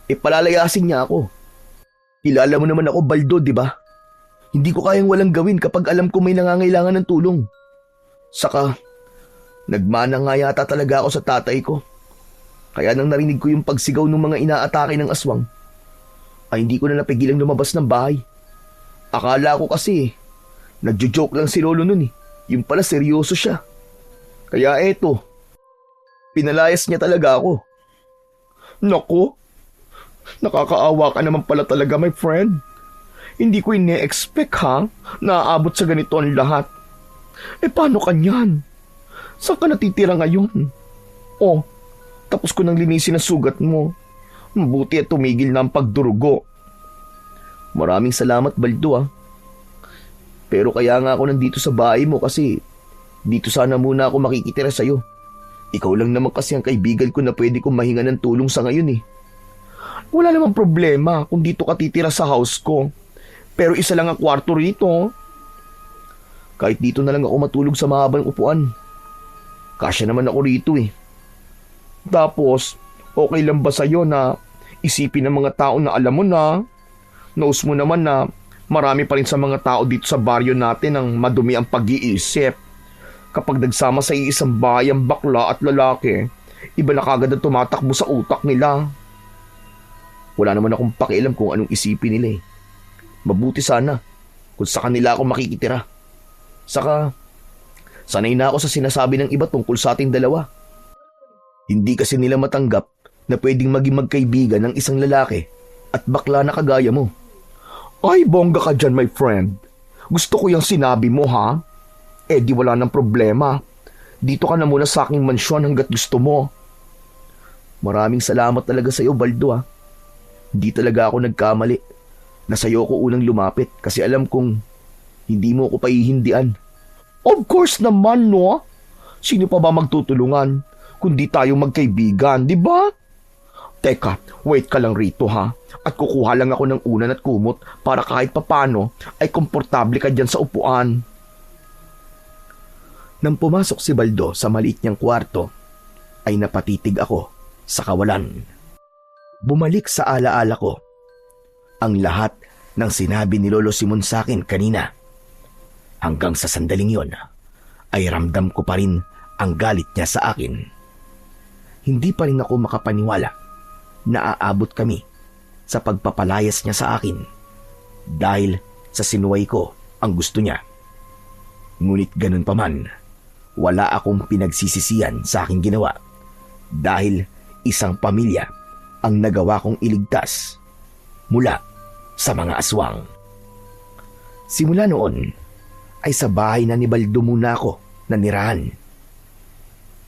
palalayasin niya ako. Kilala mo naman ako, Baldo, di ba? Hindi ko kayang walang gawin kapag alam ko may nangangailangan ng tulong. Saka, nagmana nga yata talaga ako sa tatay ko. Kaya nang narinig ko yung pagsigaw ng mga inaatake ng aswang, ay hindi ko na napigilang lumabas ng bahay. Akala ko kasi, nagjo-joke lang si Lolo nun eh. Yung pala seryoso siya. Kaya eto, pinalayas niya talaga ako. Naku, nakakaawa ka naman pala talaga, my friend. Hindi ko ine-expect ha, na aabot sa ganito ang lahat. Paano ka niyan? Saan ka natitira ngayon? Oh, tapos ko nang linisin ang sugat mo. Mabuti at tumigil na ang pagdurugo. Maraming salamat, Baldo ah. Pero kaya nga ako nandito sa bahay mo kasi dito sana muna ako makikitira sa'yo. Ikaw lang naman kasi ang kaibigan ko na pwede kong mahinga ng tulong sa ngayon eh. Wala namang problema kung dito ka titira sa house ko. Pero isa lang ang kwarto rito. Kahit dito na lang ako matulog sa mahabang upuan. Kasya naman ako rito eh. Tapos, okay lang ba sa'yo na isipin ng mga tao na alam mo na, knows mo naman na marami pa rin sa mga tao dito sa baryo natin ang madumi ang pag-iisip. Kapag nagsama sa iisang bahay ang bakla at lalaki, iba na kagad ang tumatakbo sa utak nila. Wala naman akong pakialam kung anong isipin nila eh. Mabuti sana kung sa kanila ako makikitira. Saka, sanay na ako sa sinasabi ng iba tungkol sa ating dalawa. Hindi kasi nila matanggap na pwedeng maging magkaibigan ng isang lalaki at bakla na kagaya mo. Ay, bongga ka dyan, my friend. Gusto ko yung sinabi mo, ha? Di wala nang problema. Dito ka na muna sa aking mansyon hanggat gusto mo. Maraming salamat talaga sa iyo, Baldo, ha? Hindi talaga ako nagkamali na sa'yo ko unang lumapit kasi alam kong hindi mo ako pahihindian. Of course naman, no? Sino pa ba magtutulungan kundi tayo magkaibigan, di ba? Teka, wait ka lang rito ha. At kukuha lang ako ng unan at kumot para kahit papano ay komportable ka dyan sa upuan. Nang pumasok si Baldo sa maliit niyang kwarto, ay napatitig ako sa kawalan. Bumalik sa alaala ko ang lahat ng sinabi ni Lolo Simon sa akin kanina. Hanggang sa sandaling yon, ay ramdam ko pa rin ang galit niya sa akin. Hindi pa rin ako makapaniwala na aabot kami sa pagpapalayas niya sa akin dahil sa sinuway ko ang gusto niya. Ngunit ganun pa man, wala akong pinagsisisihan sa aking ginawa dahil isang pamilya ang nagawa kong iligtas mula sa mga aswang. Simula noon ay sa bahay na ni Baldo muna ako nanirahan.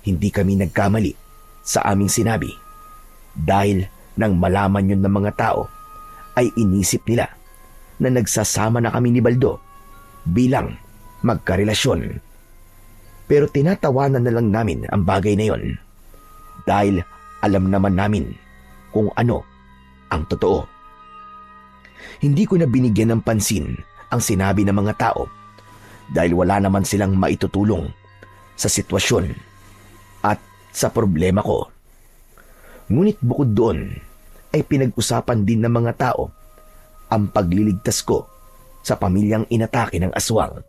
Hindi kami nagkamali sa aming sinabi dahil nang malaman yun ng mga tao ay inisip nila na nagsasama na kami ni Baldo bilang magkarelasyon. Pero tinatawanan na lang namin ang bagay na yon dahil alam naman namin kung ano ang totoo. Hindi ko na binigyan ng pansin ang sinabi ng mga tao dahil wala naman silang maitutulong sa sitwasyon at sa problema ko. Ngunit bukod doon ay pinag-usapan din ng mga tao ang pagliligtas ko sa pamilyang inatake ng aswang.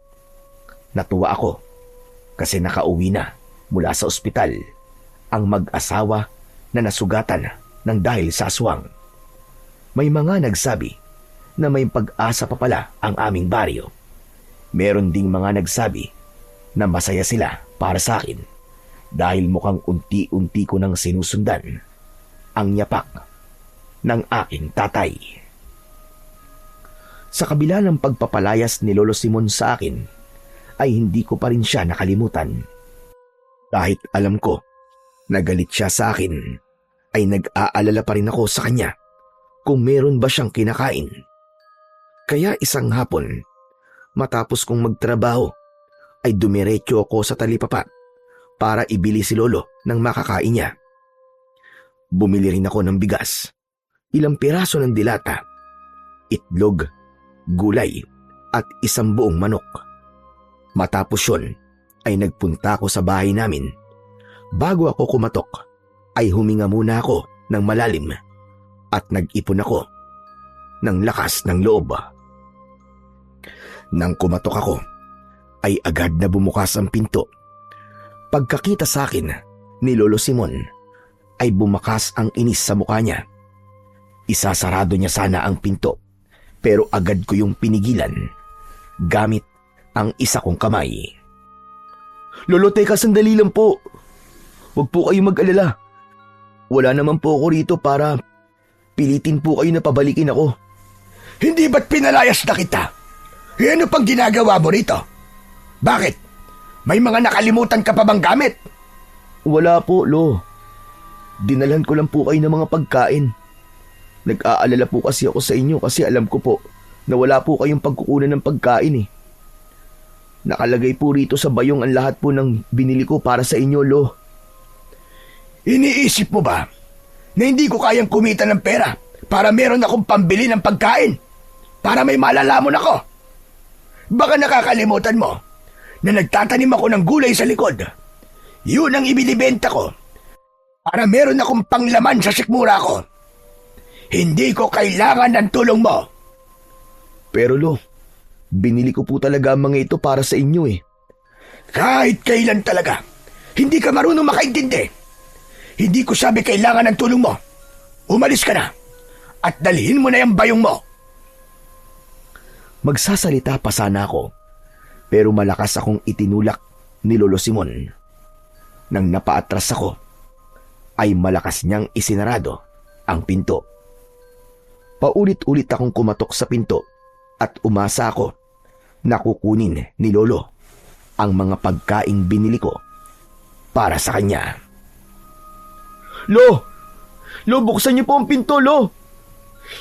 Natuwa ako kasi nakauwi na mula sa ospital ang mag-asawa na nasugatan ng dahil sa aswang. May mga nagsabi na may pag-asa pa pala ang aming baryo. Meron ding mga nagsabi na masaya sila para sa akin dahil mukhang unti-unti ko nang sinusundan ang yapak ng aking tatay. Sa kabila ng pagpapalayas ni Lolo Simon sa akin, ay hindi ko pa rin siya nakalimutan. Kahit alam ko na galit siya sa akin, ay nag-aalala pa rin ako sa kanya kung meron ba siyang kinakain. Kaya isang hapon, matapos kong magtrabaho, ay dumiretso ako sa talipapa para ibili si Lolo ng makakain niya. Bumili rin ako ng bigas, ilang piraso ng dilata, itlog, gulay at isang buong manok. Matapos yun ay nagpunta ako sa bahay namin. Bago ako kumatok ay huminga muna ako ng malalim at nag-ipon ako ng lakas ng loob. Nang kumatok ako ay agad na bumukas ang pinto. Pagkakita sa akin ni Lolo Simon ay bumakas ang inis sa mukha niya. Isasarado niya sana ang pinto pero agad ko yung pinigilan gamit ang isa kong kamay. Lolo, teka, sandali lang po. Huwag po kayong mag-alala. Wala naman po ako rito para pilitin po kayo na pabalikin ako. Hindi ba't pinalayas na kita? E ano pang ginagawa mo rito? Bakit? May mga nakalimutan ka pa bang gamit? Wala po, Lo. Dinalhan ko lang po kayo ng mga pagkain. Nag-aalala po kasi ako sa inyo kasi alam ko po na wala po kayong pagkukunan ng pagkain eh. Nakalagay po rito sa bayong ang lahat po ng binili ko para sa inyo, Lo. Iniisip mo ba na hindi ko kayang kumita ng pera para meron akong pambili ng pagkain? Para may malalamon ako? Baka nakakalimutan mo na nagtatanim ako ng gulay sa likod. Yun ang ibinibenta ko para meron akong panglaman sa sikmura ko. Hindi ko kailangan ng tulong mo. Pero Lo, binili ko po talaga ang mga ito para sa inyo eh. Kahit kailan talaga, hindi ka marunong makaintindi. Hindi ko sabi kailangan ng tulong mo. Umalis ka na at dalhin mo na yung bayong mo. Magsasalita pa sana ako pero malakas akong itinulak ni Lolo Simon. Nang napaatras ako ay malakas niyang isinarado ang pinto. Paulit-ulit akong kumatok sa pinto at umasa ako na kukunin ni Lolo ang mga pagkaing binili ko para sa kanya. Lo, buksan niyo po ang pinto, Lo.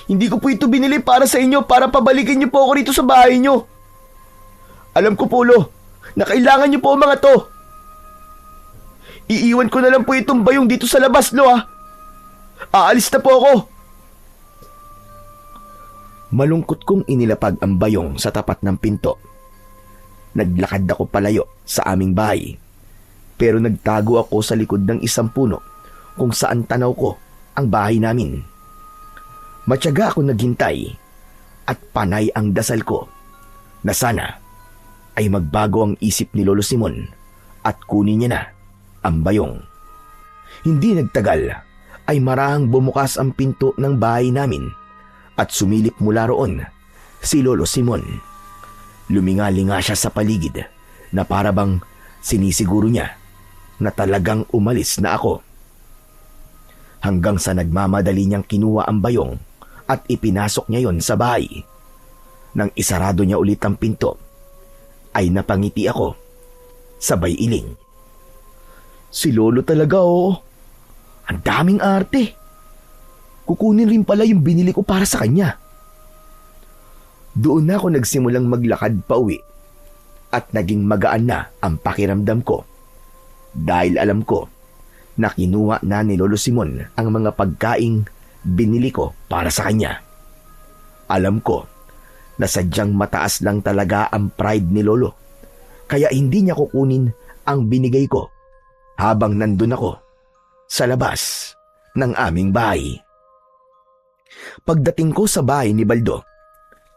Hindi ko po ito binili para sa inyo para pabalikin niyo po ako rito sa bahay niyo. Alam ko po, Lo, na kailangan niyo po ang mga to. Iiwan ko na lang po itong bayong dito sa labas, Lo, ha. Aalis na po ako. Malungkot kong inilapag ang bayong sa tapat ng pinto. Naglakad ako palayo sa aming bahay, pero nagtago ako sa likod ng isang puno kung saan tanaw ko ang bahay namin. Matyaga ako naghintay at panay ang dasal ko na sana ay magbago ang isip ni Lolo Simon at kunin niya na ang bayong. Hindi nagtagal ay marahang bumukas ang pinto ng bahay namin at sumilip mula roon si Lolo Simon. Lumingalinga siya sa paligid na parabang sinisiguro niya na talagang umalis na ako. Hanggang sa nagmamadali niyang kinuha ang bayong at ipinasok niya yon sa bahay. Nang isarado niya ulit ang pinto, ay napangiti ako, sabay iling. Si Lolo talaga, oh. Ang daming arte. Kukunin rin pala yung binili ko para sa kanya. Doon na ako nagsimulang maglakad pa uwi at naging magaan na ang pakiramdam ko dahil alam ko na kinuha na ni Lolo Simon ang mga pagkaing binili ko para sa kanya. Alam ko na sadyang mataas lang talaga ang pride ni Lolo kaya hindi niya kukunin ang binigay ko habang nandun ako sa labas ng aming bahay. Pagdating ko sa bahay ni Baldo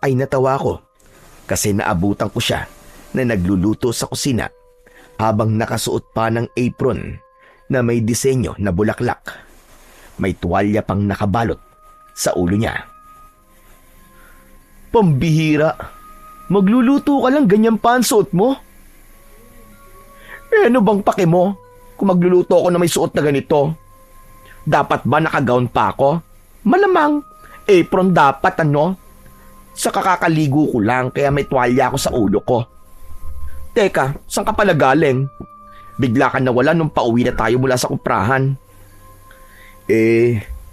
ay natawa ko kasi naabutan ko siya na nagluluto sa kusina habang nakasuot pa ng apron na may disenyo na bulaklak. May tuwalya pang nakabalot sa ulo niya. Pambihira. Magluluto ka lang, ganyan pa ang suot mo? Eh ano bang pake mo kung magluluto ako na may suot na ganito? Dapat ba nakagown pa ako? Malamang apron dapat, ano? Sa kakakaligo ko lang kaya may tuwalya ako sa ulo ko. Teka, saan ka pala galing? Bigla ka nawala nung pauwi na tayo mula sa kuprahan.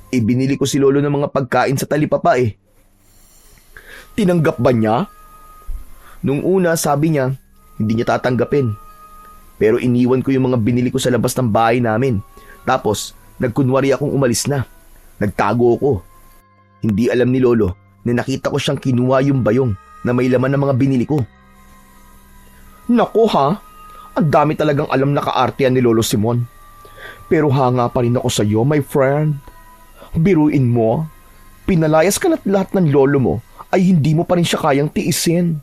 Ibinili ko si Lolo ng mga pagkain sa talipapa eh. Tinanggap ba niya? Nung una sabi niya, hindi niya tatanggapin. Pero iniwan ko yung mga binili ko sa labas ng bahay namin. Tapos, nagkunwari akong umalis na. Nagtago ko. Hindi alam ni Lolo na nakita ko siyang kinuha yung bayong na may laman ng mga binili ko. Naku ha, ang dami talagang alam na kaartehan ni Lolo Simon. Pero hanga pa rin ako sa iyo, my friend. Biruin mo, pinalayas ka na't lahat ng lolo mo ay hindi mo pa rin siya kayang tiisin.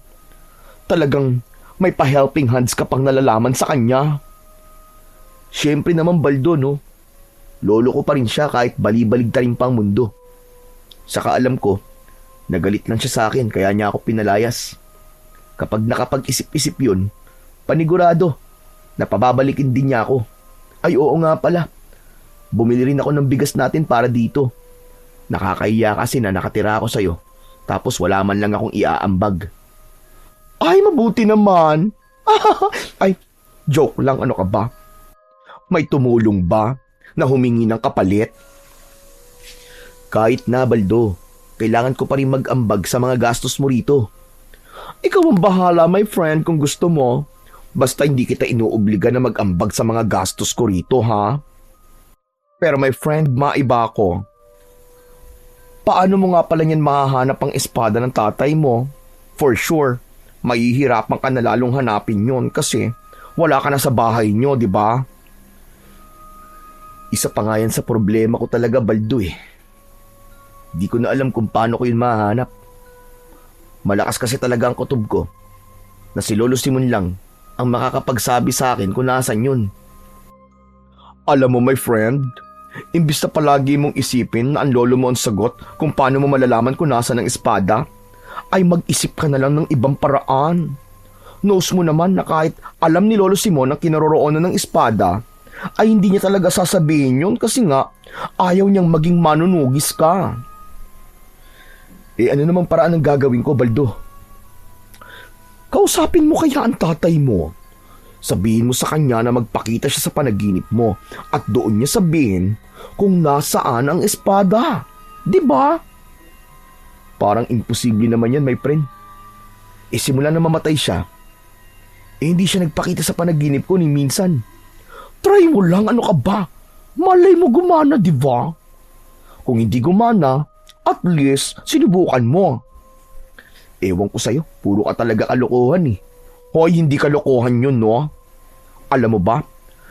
Talagang may pa-helping hands ka pang nalalaman sa kanya. Siyempre naman Baldo, no? Lolo ko pa rin siya kahit balibaligtarin pang mundo. Saka alam ko, nagalit lang siya sa akin kaya niya ako pinalayas. Kapag nakapag-isip-isip yun, panigurado, napababalikin din niya ako. Ay oo nga pala, bumili rin ako ng bigas natin para dito. Nakakahiya kasi na nakatira ako sa'yo, tapos wala man lang akong iaambag. Ay mabuti naman. Ay, joke lang, ano ka ba? May tumulong ba na humingi ng kapalit? Kahit na Baldo, kailangan ko pa rin mag-ambag sa mga gastos mo rito. Ikaw ang bahala, my friend, kung gusto mo. Basta hindi kita inuobliga na mag-ambag sa mga gastos ko rito, ha? Pero my friend, maiba ako. Paano mo nga pala niyan mahahanap ang espada ng tatay mo? For sure, mahihirapan ka na lalong hanapin yon kasi wala ka na sa bahay nyo, di ba? Isa pa nga yan sa problema ko talaga, Baldo eh. Di ko na alam kung paano ko yun mahanap. Malakas kasi talaga ang kutob ko na si Lolo Simon lang ang makakapagsabi sa akin kung nasan yun. Alam mo my friend, imbis na palagi mong isipin na ang lolo mo ang sagot kung paano mo malalaman kung nasan ang espada, ay mag-isip ka na lang ng ibang paraan. Knows mo naman na kahit alam ni Lolo Simon ang kinaroroonan ng espada, ay hindi niya talaga sasabihin yun kasi nga ayaw niyang maging manunugis ka. Ano namang paraan ang gagawin ko, Baldo? Kausapin mo kaya ang tatay mo. Sabihin mo sa kanya na magpakita siya sa panaginip mo at doon niya sabihin kung nasaan ang espada. Diba? Parang imposible naman yan, my friend. Simula na mamatay siya, hindi siya nagpakita sa panaginip ko ni minsan. Try mo lang, ano ka ba? Malay mo gumana, diba? Kung hindi gumana, at least sinubukan mo. Ewan ko sa'yo, puro ka talaga kalokohan eh. Hoy, hindi kalokohan yun, no? Alam mo ba,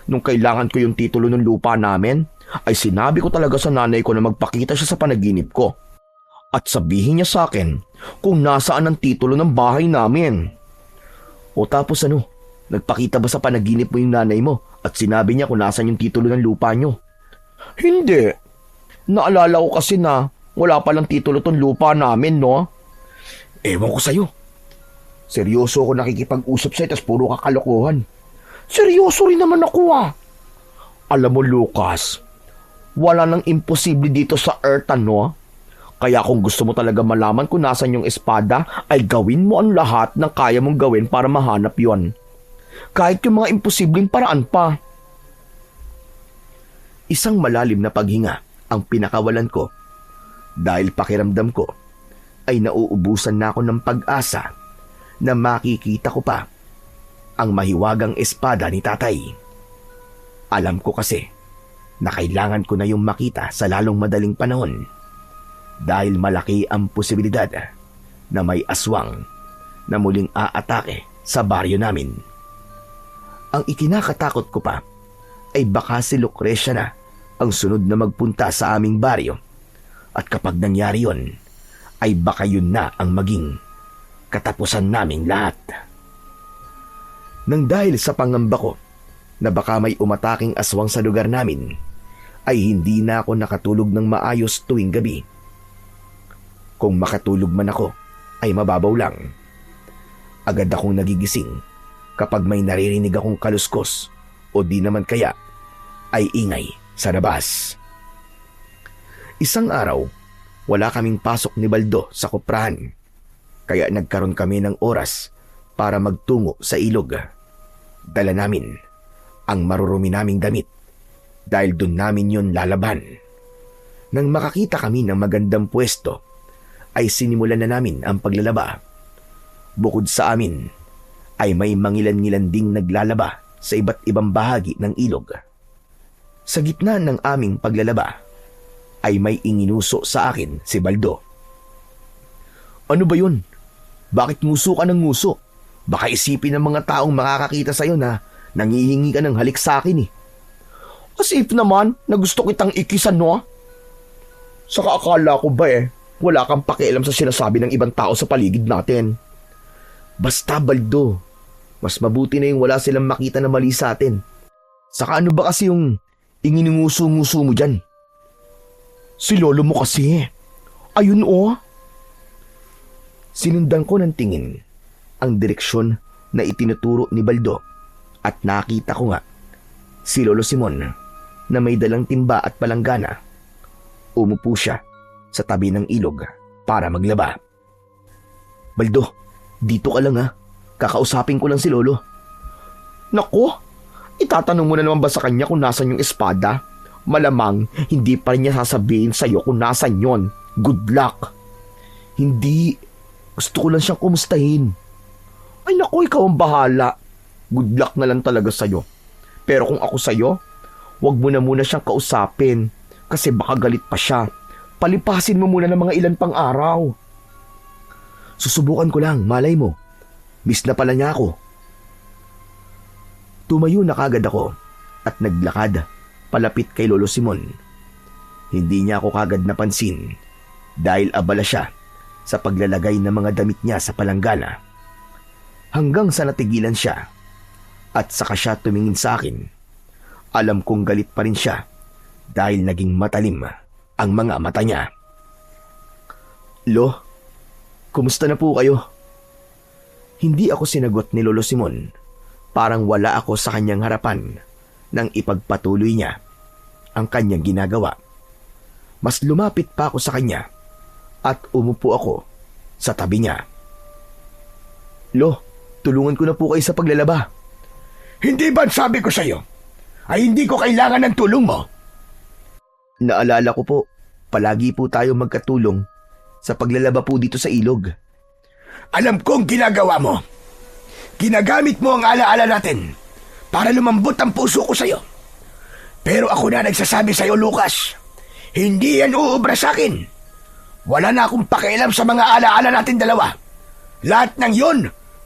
nung kailangan ko yung titulo ng lupa namin, ay sinabi ko talaga sa nanay ko na magpakita siya sa panaginip ko. At sabihin niya sa akin kung nasaan ang titulo ng bahay namin. O tapos ano, nagpakita ba sa panaginip mo yung nanay mo at sinabi niya kung nasaan yung titulo ng lupa nyo? Hindi. Naalala ko kasi na wala palang titulo tong lupa namin, no? Ewan ko sa'yo. Seryoso ako nakikipag-usap sa'yo tas puro kakalokohan. Seryoso rin naman ako ah. Alam mo Lucas, wala nang imposible dito sa Earth, no? Kaya kung gusto mo talaga malaman kung nasan yung espada, ay gawin mo ang lahat ng kaya mong gawin para mahanap yon. Kahit yung mga imposibleng paraan pa. Isang malalim na paghinga ang pinakawalan ko dahil pakiramdam ko ay nauubusan na ako ng pag-asa na makikita ko pa ang mahiwagang espada ni tatay. Alam ko kasi na kailangan ko na yung makita sa lalong madaling panahon dahil malaki ang posibilidad na may aswang na muling aatake sa baryo namin. Ang ikinakatakot ko pa ay baka si Lucrecia na ang sunod na magpunta sa aming baryo at kapag nangyari yon, ay baka yun na ang maging katapusan naming lahat. Nang dahil sa pangamba ko na baka may umataking aswang sa lugar namin, ay hindi na ako nakatulog ng maayos tuwing gabi. Kung makatulog man ako, ay mababaw lang. Agad akong nagigising kapag may naririnig akong kaluskos o di naman kaya ay ingay sa labas. Isang araw, wala kaming pasok ni Baldo sa koprahan, kaya nagkaroon kami ng oras para magtungo sa ilog. Dala namin ang marurumi naming damit dahil dun namin yon lalaban. Nang makakita kami ng magandang pwesto, ay sinimulan na namin ang paglalaba. Bukod sa amin, ay may mangilan-ngilan ding naglalaba sa iba't ibang bahagi ng ilog. Sa gitna ng aming paglalaba ay may inginuso sa akin si Baldo. Ano ba yun? Bakit nguso ka ng nguso? Baka isipin ng mga taong makakakita sa'yo na nangihingi ka ng halik sa akin eh. As if naman na gusto kitang ikisan, no? Saka akala ko ba wala kang pakialam sa sinasabi ng ibang tao sa paligid natin. Basta Baldo, mas mabuti na yung wala silang makita na mali sa atin. Saka ano ba kasi yung inginunguso-nguso mo dyan? Si lolo mo kasi. Ayun oh. Sinundan ko ng tingin ang direksyon na itinuturo ni Baldo at nakita ko nga si Lolo Simon na may dalang timba at palanggana. Umupo siya sa tabi ng ilog para maglaba. Baldo, dito ka lang ha. Kakausapin ko lang si Lolo. Nako, itatanong mo na naman ba sa kanya kung nasan yung espada? Malamang hindi pa rin niya sasabihin sa'yo kung nasan yon. Good luck. Hindi. Gusto ko lang siyang kumustahin. Ay nako, ikaw ang bahala. Good luck na lang talaga sa'yo. Pero kung ako sa'yo, wag mo na muna siyang kausapin kasi baka galit pa siya. Palipasin mo muna ng mga ilan pang araw. Susubukan ko lang, malay mo. Miss na pala niya ako. Tumayo na kagad ako at naglakad palapit kay Lolo Simon. Hindi niya ako kagad napansin dahil abala siya sa paglalagay ng mga damit niya sa palanggana. Hanggang sa natigilan siya at saka siya tumingin sa akin. Alam kong galit pa rin siya dahil naging matalim ang mga mata niya. Lo, kumusta na po kayo? Hindi ako sinagot ni Lolo Simon. Parang wala ako sa kanyang harapan nang ipagpatuloy niya ang kanyang ginagawa. Mas lumapit pa ako sa kanya at umupo ako sa tabi niya. Lo, tulungan ko na po kayo sa paglalaba. Hindi ba sabi ko sa'yo ay hindi ko kailangan ng tulong mo? Naalala ko po, palagi po tayo magkatulong sa paglalaba po dito sa ilog. Alam kong ginagawa mo. Ginagamit mo ang alaala natin para lumambot ang puso ko sa'yo. Pero ako na nagsasabi sa'yo, Lucas, hindi yan uubra sa akin. Wala na akong pakialam sa mga alaala natin dalawa. Lahat ng yon,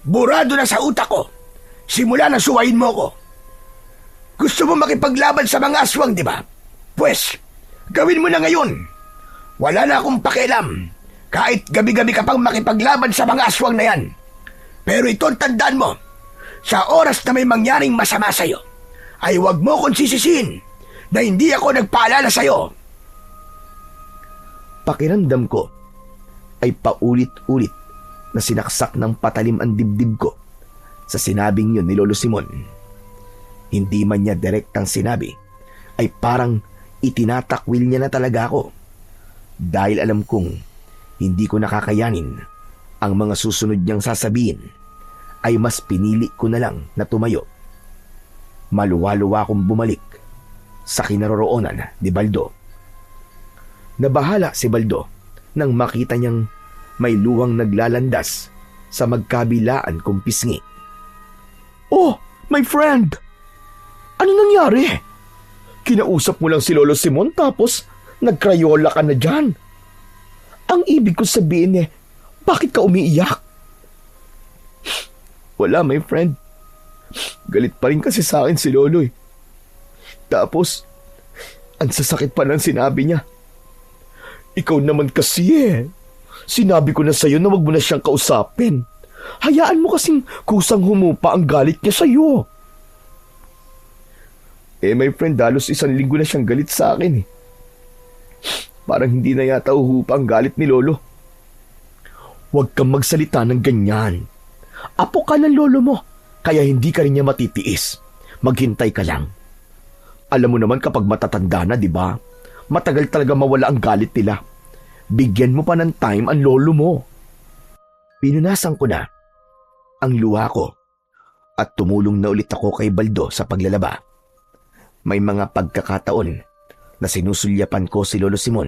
burado na sa utak ko. Simula na suwayin mo ko. Gusto mo makipaglaban sa mga aswang, di ba? Pues, gawin mo na ngayon. Wala na akong pakialam. Kahit gabi-gabi ka pang makipaglaban sa mga aswang na yan. Pero ito tandaan mo, sa oras na may mangyaring masama sa'yo, ay huwag mo kong sisisihin na hindi ako nagpaalala sa'yo. Pakiramdam ko ay paulit-ulit na sinaksak ng patalim ang dibdib ko sa sinabing yun ni Lolo Simon. Hindi man niya direktang sinabi, ay parang itinatakwil niya na talaga ako. Dahil alam kong hindi ko nakakayanin ang mga susunod niyang sasabihin, ay mas pinili ko na lang na tumayo. Maluwa-luwa akong bumalik sa kinaroroonan ni Baldo. Nabahala si Baldo nang makita niyang may luwang naglalandas sa magkabilaan kong pisngi. Oh, my friend! Ano nangyari? Kinausap mo lang si Lolo Simon tapos nagkrayola ka na dyan. Ang ibig ko sabihin bakit ka umiiyak? Wala, my friend. Galit pa rin kasi sa akin si Lolo eh. Tapos, ang sasakit pa ng sinabi niya. Ikaw naman kasi Sinabi ko na sa'yo na wag mo na siyang kausapin. Hayaan mo kasing kusang humupa ang galit niya sa'yo. My friend, halos 1 linggo na siyang galit sa akin eh. Parang hindi na yata uhupa ang galit ni Lolo. Huwag kang magsalita ng ganyan. Apo ka ng lolo mo, kaya hindi ka rin niya matitiis. Maghintay ka lang. Alam mo naman kapag matatanda na, di ba? Matagal talaga mawala ang galit nila. Bigyan mo pa ng time ang lolo mo. Pinunasan ko na ang luha ko at tumulong na ulit ako kay Baldo sa paglalaba. May mga pagkakataon na sinusulyapan ko si Lolo Simon,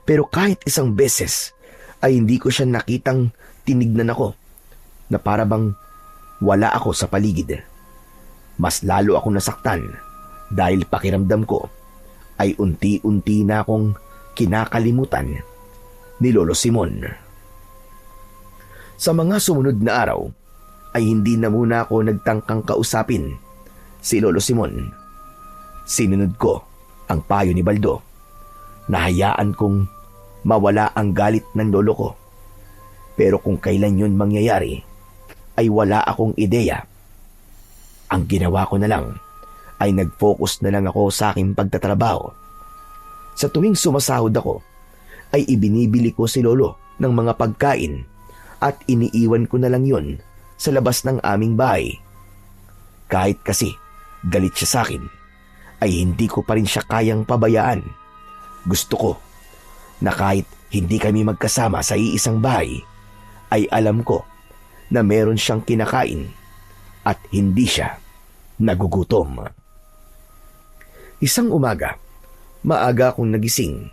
pero kahit isang beses ay hindi ko siya nakitang tinignan ako na para bang wala ako sa paligid. Mas lalo akong nasaktan dahil pakiramdam ko ay unti-unti na akong kinakalimutan ni Lolo Simon. Sa mga sumunod na araw ay hindi na muna ako nagtangkang kausapin si Lolo Simon. Sinunod ko ang payo ni Baldo. Nahayaan kong mawala ang galit ng lolo ko. Pero kung kailan yun mangyayari, ay wala akong ideya. Ang ginawa ko na lang ay nag-focus na lang ako sa aking pagtatrabaho. Sa tuwing sumasahod ako, ay ibinibili ko si lolo ng mga pagkain at iniiwan ko na lang yun sa labas ng aming bahay. Kahit kasi galit siya sa akin, ay hindi ko pa rin siya kayang pabayaan. Gusto ko na kahit hindi kami magkasama sa iisang bahay, ay alam ko na meron siyang kinakain at hindi siya nagugutom. Isang umaga, maaga akong nagising.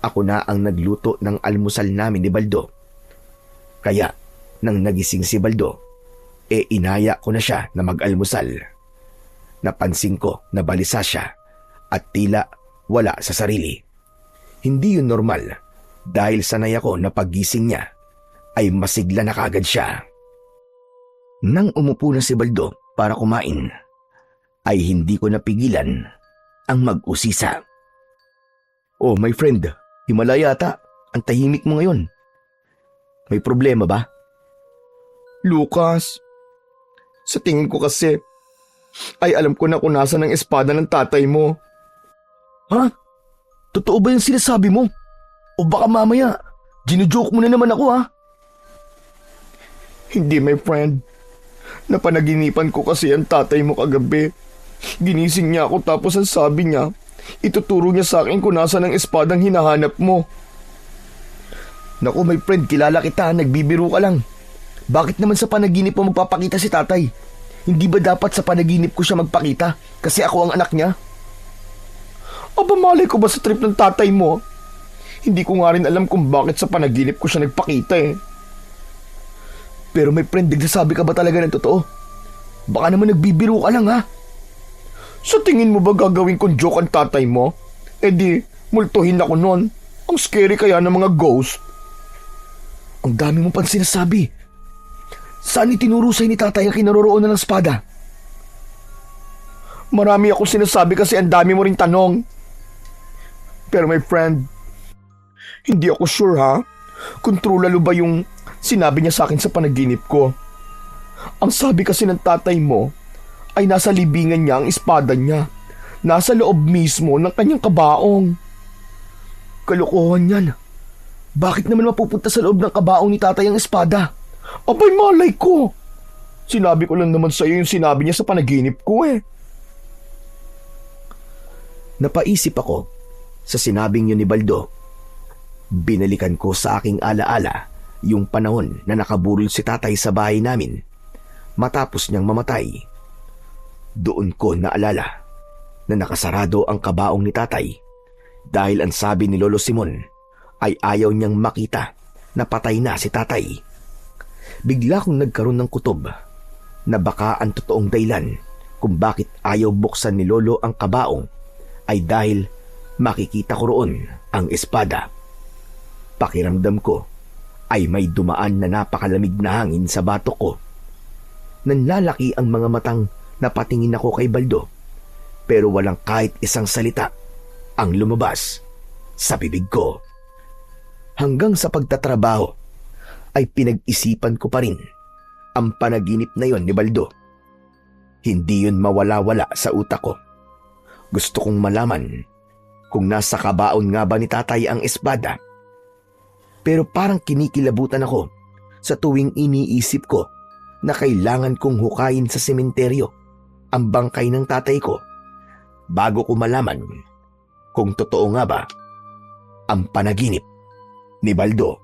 Ako na ang nagluto ng almusal namin ni Baldo. Kaya, nang nagising si Baldo, inaya ko na siya na mag-almusal. Napansin ko na balisa siya at tila wala sa sarili. Hindi yun normal dahil sanay ako na paggising niya ay masigla na kagad siya. Nang umupo na si Baldo para kumain, ay hindi ko napigilan ang mag-usisa. Oh, my friend, himala yata. Ang tahimik mo ngayon. May problema ba? Lucas, sa tingin ko kasi, ay alam ko na kung nasan ang espada ng tatay mo. Ha? Totoo ba yung sinasabi mo? O baka mamaya, ginujoke mo na naman ako ha? Hindi, my friend. Napanaginipan ko kasi ang tatay mo kagabi. Ginising niya ako tapos ang sabi niya, ituturo niya sa akin kung nasan ang espadang hinahanap mo. Naku my friend, kilala kita, nagbibiro ka lang. Bakit naman sa panaginip mo magpapakita si tatay? Hindi ba dapat sa panaginip ko siya magpakita kasi ako ang anak niya? Aba malay ko ba sa trip ng tatay mo? Hindi ko nga rin alam kung bakit sa panaginip ko siya nagpakita eh. Pero my friend, nagsasabi ka ba talaga ng totoo? Baka naman nagbibiro ka lang ha? Sa tingin mo ba gagawin kong joke ang tatay mo? Eh di, multuhin ako nun. Ang scary kaya ng mga ghost. Ang dami mo pang sinasabi. Saan itinuro sa'yo ni tatay ang kinaroroonan ng espada? Marami akong sinasabi kasi ang dami mo ring tanong. Pero my friend, hindi ako sure ha kung true lalo ba yung sinabi niya sa akin sa panaginip ko. Ang sabi kasi ng tatay mo ay nasa libingan niya ang espada niya. Nasa loob mismo ng kanyang kabaong. Kalokohan yan. Bakit naman mapupunta sa loob ng kabaong ni tatay ang espada? Abay malay ko. Sinabi ko lang naman sa iyo yung sinabi niya sa panaginip ko eh. Napaisip ako sa sinabing yun ni Baldo. Binalikan ko sa aking alaala yung panahon na nakaburol si tatay sa bahay namin matapos niyang mamatay. Doon ko naalala na nakasarado ang kabaong ni tatay dahil ang sabi ni Lolo Simon ay ayaw niyang makita na patay na si tatay. Bigla kong nagkaroon ng kutob na baka ang totoong dahilan kung bakit ayaw buksan ni Lolo ang kabaong ay dahil makikita ko roon ang espada. Pakiramdam ko ay may dumaan na napakalamig na hangin sa batok ko. Nanlalaki ang mga matang napatingin ako kay Baldo pero walang kahit isang salita ang lumabas sa bibig ko. Hanggang sa pagtatrabaho ay pinag-isipan ko pa rin ang panaginip na yon ni Baldo. Hindi yun mawala-wala sa utak ko. Gusto kong malaman kung nasa kabaon nga ba ni tatay ang espada. Pero parang kinikilabutan ako sa tuwing iniisip ko na kailangan kong hukayin sa sementeryo ang bangkay ng tatay ko bago ko malaman kung totoo nga ba ang panaginip ni Baldo.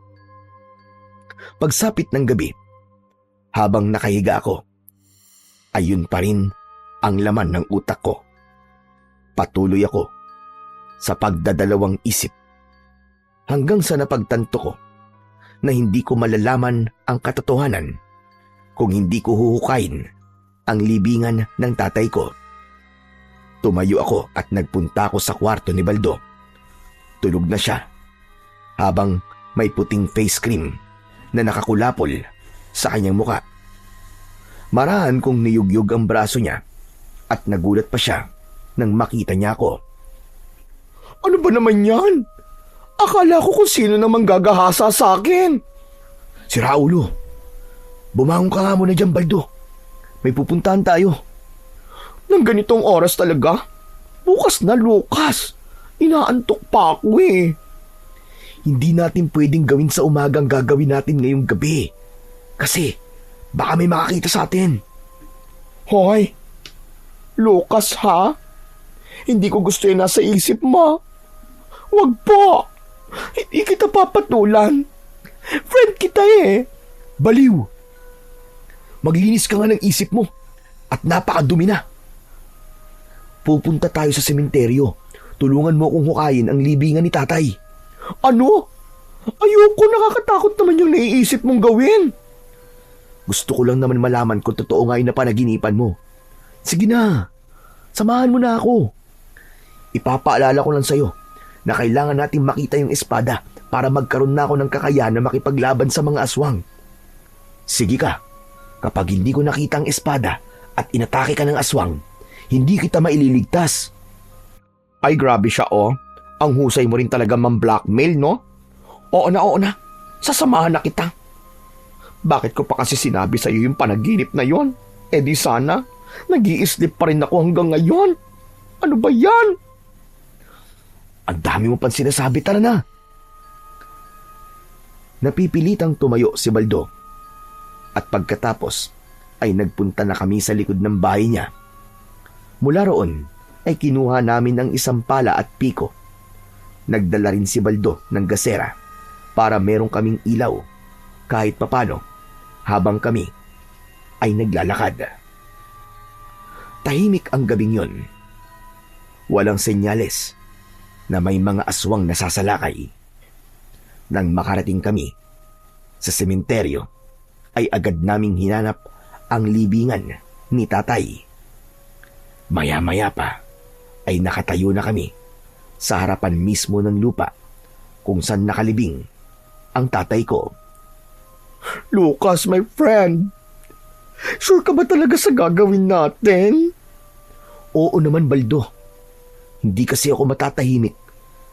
Pagsapit ng gabi, habang nakahiga ako, ayun pa rin ang laman ng utak ko. Patuloy ako sa pagdadalawang isip hanggang sa napagtanto ko na hindi ko malalaman ang katotohanan kung hindi ko huhukayin ang libingan ng tatay ko. Tumayo ako at nagpunta ako sa kwarto ni Baldo. Tulog na siya, habang may puting face cream na nakakulapol sa kanyang muka. Marahan kong niyugyug ang braso niya at nagulat pa siya nang makita niya ako. Ano ba naman yan? Akala ko kung sino namang gagahasa sa akin. Si Raulo, bumangon ka nga muna dyan, Baldo. May pupuntahan tayo. Nang ganitong oras talaga? Bukas na, Lucas. Inaantok pa ako eh. Hindi natin pwedeng gawin sa umagang gagawin natin ngayong gabi. Kasi baka may makakita sa atin. Hoy, Lucas ha? Hindi ko gusto yung nasa isip mo. Wag po. Hindi kita papatulan. Friend kita eh. Baliw! Maglinis ka nga ng isip mo at napakadumi na. Pupunta tayo sa sementeryo. Tulungan mo akong hukayin ang libingan ni tatay. Ano? Ayoko, nakakatakot naman yung naiisip mong gawin. Gusto ko lang naman malaman kung totoo nga yung napanaginipan mo. Sige na, samahan mo na ako. Ipapaalala ko lang sa'yo na kailangan natin makita yung espada para magkaroon na ako ng kakayahan na makipaglaban sa mga aswang. Sige ka, kapag hindi ko nakita ang espada at inatake ka ng aswang, hindi kita maililigtas. Ay grabe siya oh. Ang husay mo rin talaga man-blackmail, no? Oo na. Sasamahan na kita. Bakit ko pa kasi sinabi sa'yo yung panaginip na yon? Eh di sana, nag-i-sleep pa rin ako hanggang ngayon. Ano ba yan? Ang dami mo pang sinasabi, tara na. Napipilitang tumayo si Baldo. At pagkatapos ay nagpunta na kami sa likod ng bahay niya. Mula roon ay kinuha namin ang isang pala at piko. Nagdala rin si Baldo ng gasera para merong kaming ilaw kahit papano habang kami ay naglalakad. Tahimik ang gabing yon. Walang senyales na may mga aswang nasasalakay. Nang makarating kami sa sementeryo, ay agad naming hinanap ang libingan ni tatay. Maya-maya pa ay nakatayo na kami sa harapan mismo ng lupa kung saan nakalibing ang tatay ko. Lucas, my friend. Sure ka ba talaga sa gagawin natin? Oo naman, Baldo. Hindi kasi ako matatahimik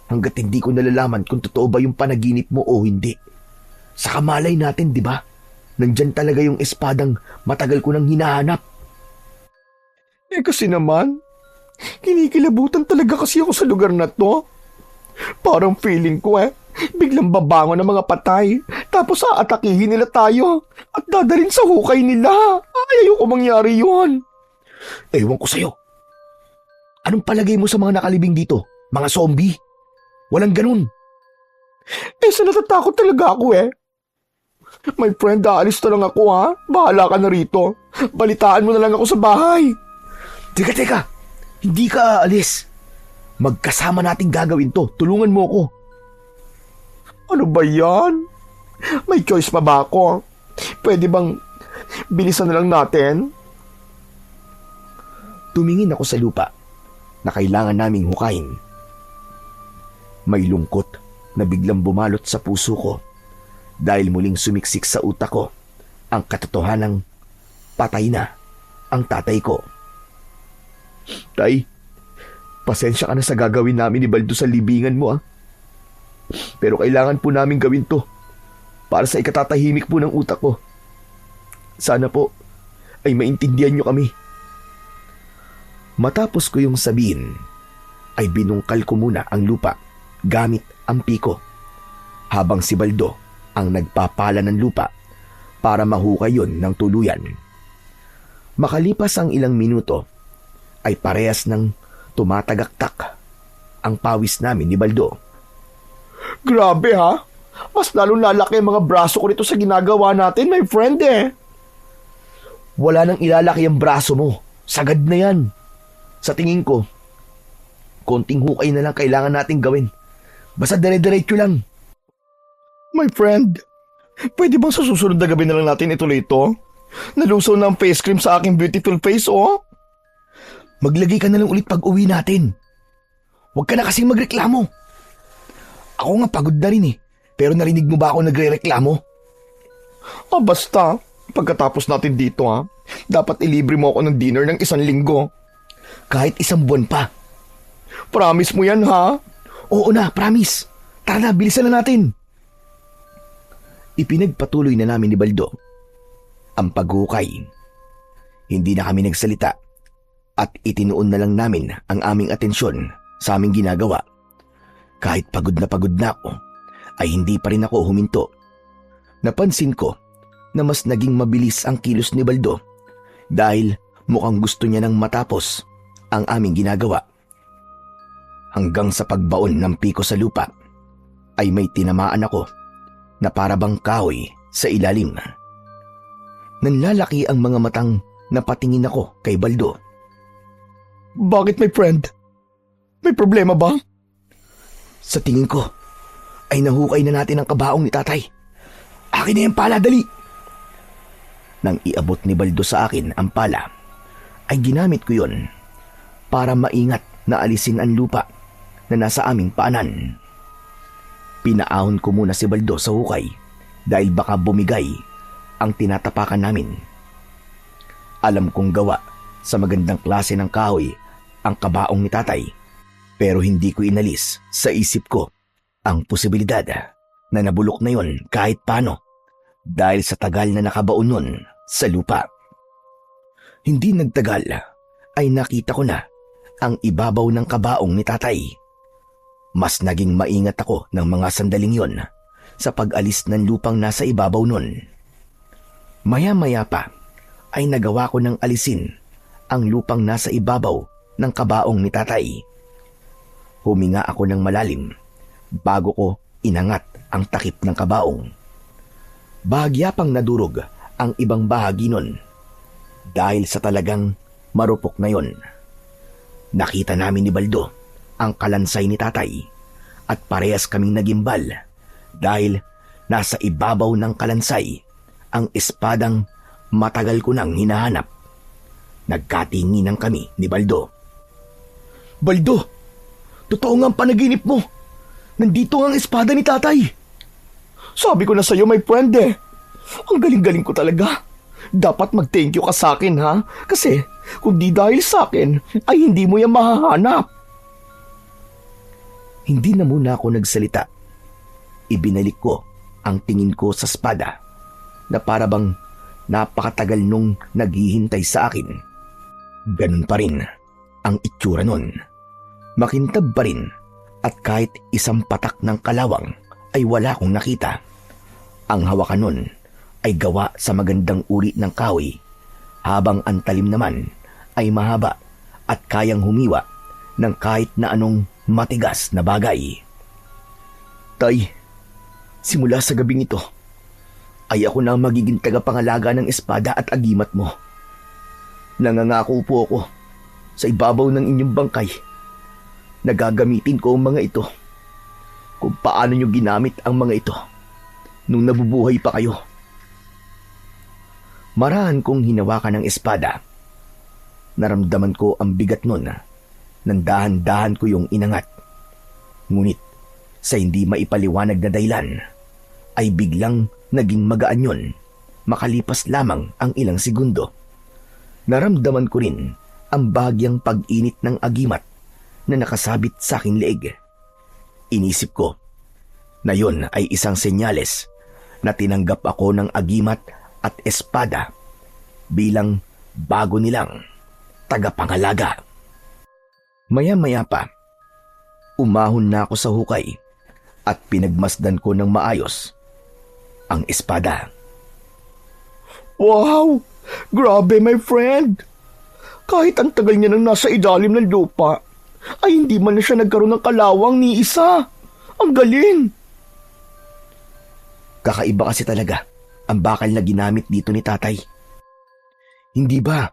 hanggat hindi ko nalalaman kung totoo ba yung panaginip mo o hindi. Sa kamalay natin, di ba? Nandyan talaga yung espadang matagal ko nang hinahanap. Eh kasi naman, kinikilabutan talaga kasi ako sa lugar na to. Parang feeling ko biglang babangon ng mga patay, tapos aatakihin nila tayo at dadalhin sa hukay nila. Ay, ayoko mangyari yun. Ewan ko sa'yo. Anong palagay mo sa mga nakalibing dito? Mga zombie? Walang ganun. Sa natatakot talaga ako My friend, aalis na lang ako ha. Bahala ka na rito. Balitaan mo na lang ako sa bahay. Teka. Hindi ka aalis. Magkasama nating gagawin to. Tulungan mo ako. Ano ba yan? May choice pa ba ako? Pwede bang bilisan na lang natin? Tumingin ako sa lupa na kailangan naming hukayin. May lungkot na biglang bumalot sa puso ko dahil muling sumiksik sa utak ko ang katotohanang patay na ang tatay ko. Tay, pasensya ka na sa gagawin namin ni Baldo sa libingan mo Pero kailangan po namin gawin to para sa ikatatahimik po ng utak ko. Sana po ay maintindihan nyo kami. Matapos ko yung sabihin, ay binungkal ko muna ang lupa gamit ang piko, habang si Baldo ang nagpapala ng lupa para mahukay yon ng tuluyan. Makalipas ang ilang minuto, ay parehas ng tumatagaktak ang pawis namin ni Baldo. Grabe ha? Mas lalong lalaki ang mga braso ko nito sa ginagawa natin, my friend Wala nang ilalaki ang braso mo. Sagad na yan. Sa tingin ko, konting hukay na lang kailangan nating gawin. Basta dire-diretso lang. My friend, pwede bang sa susunod na gabi na lang natin ituloy ito? Nalusaw na ang face cream sa aking beautiful face, oh. Maglagay ka na lang ulit pag uwi natin. Huwag ka na kasing magreklamo. Ako nga pagod na rin eh. Pero narinig mo ba ako nagre-reklamo? Basta. Pagkatapos natin dito, dapat ilibre mo ako ng dinner ng 1 linggo. Kahit 1 buwan pa. Promise mo yan, ha? Oo na, promise. Tara na, bilisan na natin. Ipinagpatuloy na namin ni Baldo ang paghukay. Hindi na kami nagsalita at itinuon na lang namin ang aming atensyon sa aming ginagawa. Kahit pagod na ako, ay hindi pa rin ako huminto. Napansin ko na mas naging mabilis ang kilos ni Baldo dahil mukhang gusto niya nang matapos ang aming ginagawa. Hanggang sa pagbaon ng piko sa lupa ay may tinamaan ako na para bang kahoy sa ilalim. Nanlalaki ang mga matang napatingin ako kay Baldo. Bakit, my friend? May problema ba? Sa tingin ko ay nahukay na natin ang kabaong ni tatay. Akin na yung pala, dali! Nang iabot ni Baldo sa akin ang pala, ay ginamit ko yon para maingat na alisin ang lupa na nasa aming paanan. Pinaahon ko muna si Baldo sa hukay dahil baka bumigay ang tinatapakan namin. Alam kong gawa sa magandang klase ng kahoy ang kabaong ni tatay, pero hindi ko inalis sa isip ko ang posibilidad na nabulok na yon kahit paano dahil sa tagal na nakabaon nun sa lupa. Hindi nagtagal ay nakita ko na ang ibabaw ng kabaong ni tatay. Mas naging maingat ako ng mga sandaling yon sa pag-alis ng lupang nasa ibabaw nun. Maya-maya pa ay nagawa ko ng alisin ang lupang nasa ibabaw ng kabaong ni tatay. Huminga ako ng malalim bago ko inangat ang takip ng kabaong. Bahagya pang nadurog ang ibang bahagi nun dahil sa talagang marupok na yon. Nakita namin ni Baldo ang kalansay ni tatay at parehas kaming nagimbal dahil nasa ibabaw ng kalansay ang espadang matagal ko nang hinahanap. Nagkatinginan kami ni Baldo. Baldo, totoo nga ang panaginip mo. Nandito ang espada ni tatay. Sabi ko na sa'yo, my friend eh. Ang galing-galing ko talaga. Dapat mag-thank you ka sa akin, ha? Kasi kung di dahil sa akin, ay hindi mo yan mahahanap. Hindi na muna ako nagsalita. Ibinalik ko ang tingin ko sa espada na para bang napakatagal nung naghihintay sa akin. Ganun pa rin ang itsura nun. Makintab pa rin at kahit isang patak ng kalawang ay wala akong nakita. Ang hawakan nun ay gawa sa magandang uri ng kahoy, habang ang talim naman ay mahaba at kayang humiwa ng kahit na anong matigas na bagay. Tay, simula sa gabing ito, ay ako na magiging tagapangalaga ng espada at agimat mo. Nangangako po ako sa ibabaw ng inyong bangkay na gagamitin ko ang mga ito kung paano nyo ginamit ang mga ito nung nabubuhay pa kayo. Marahan kong hinawakan ng espada. Naramdaman ko ang bigat nun. Nandahan-dahan ko yung inangat. Ngunit sa hindi maipaliwanag na dahilan ay biglang naging magaan yun makalipas lamang ang ilang segundo. Naramdaman ko rin ang bahagyang pag-init ng agimat na nakasabit sa aking leeg. Inisip ko na yun ay isang senyales na tinanggap ako ng agimat at espada bilang bago nilang tagapangalaga. Maya-maya pa, umahon na ako sa hukay at pinagmasdan ko ng maayos ang espada. Wow! Grabe, my friend! Kahit ang tagal niya nang nasa ilalim ng lupa, ay hindi man na siya nagkaroon ng kalawang ni isa. Ang galing! Kakaiba kasi talaga ang bakal na ginamit dito ni tatay. Hindi ba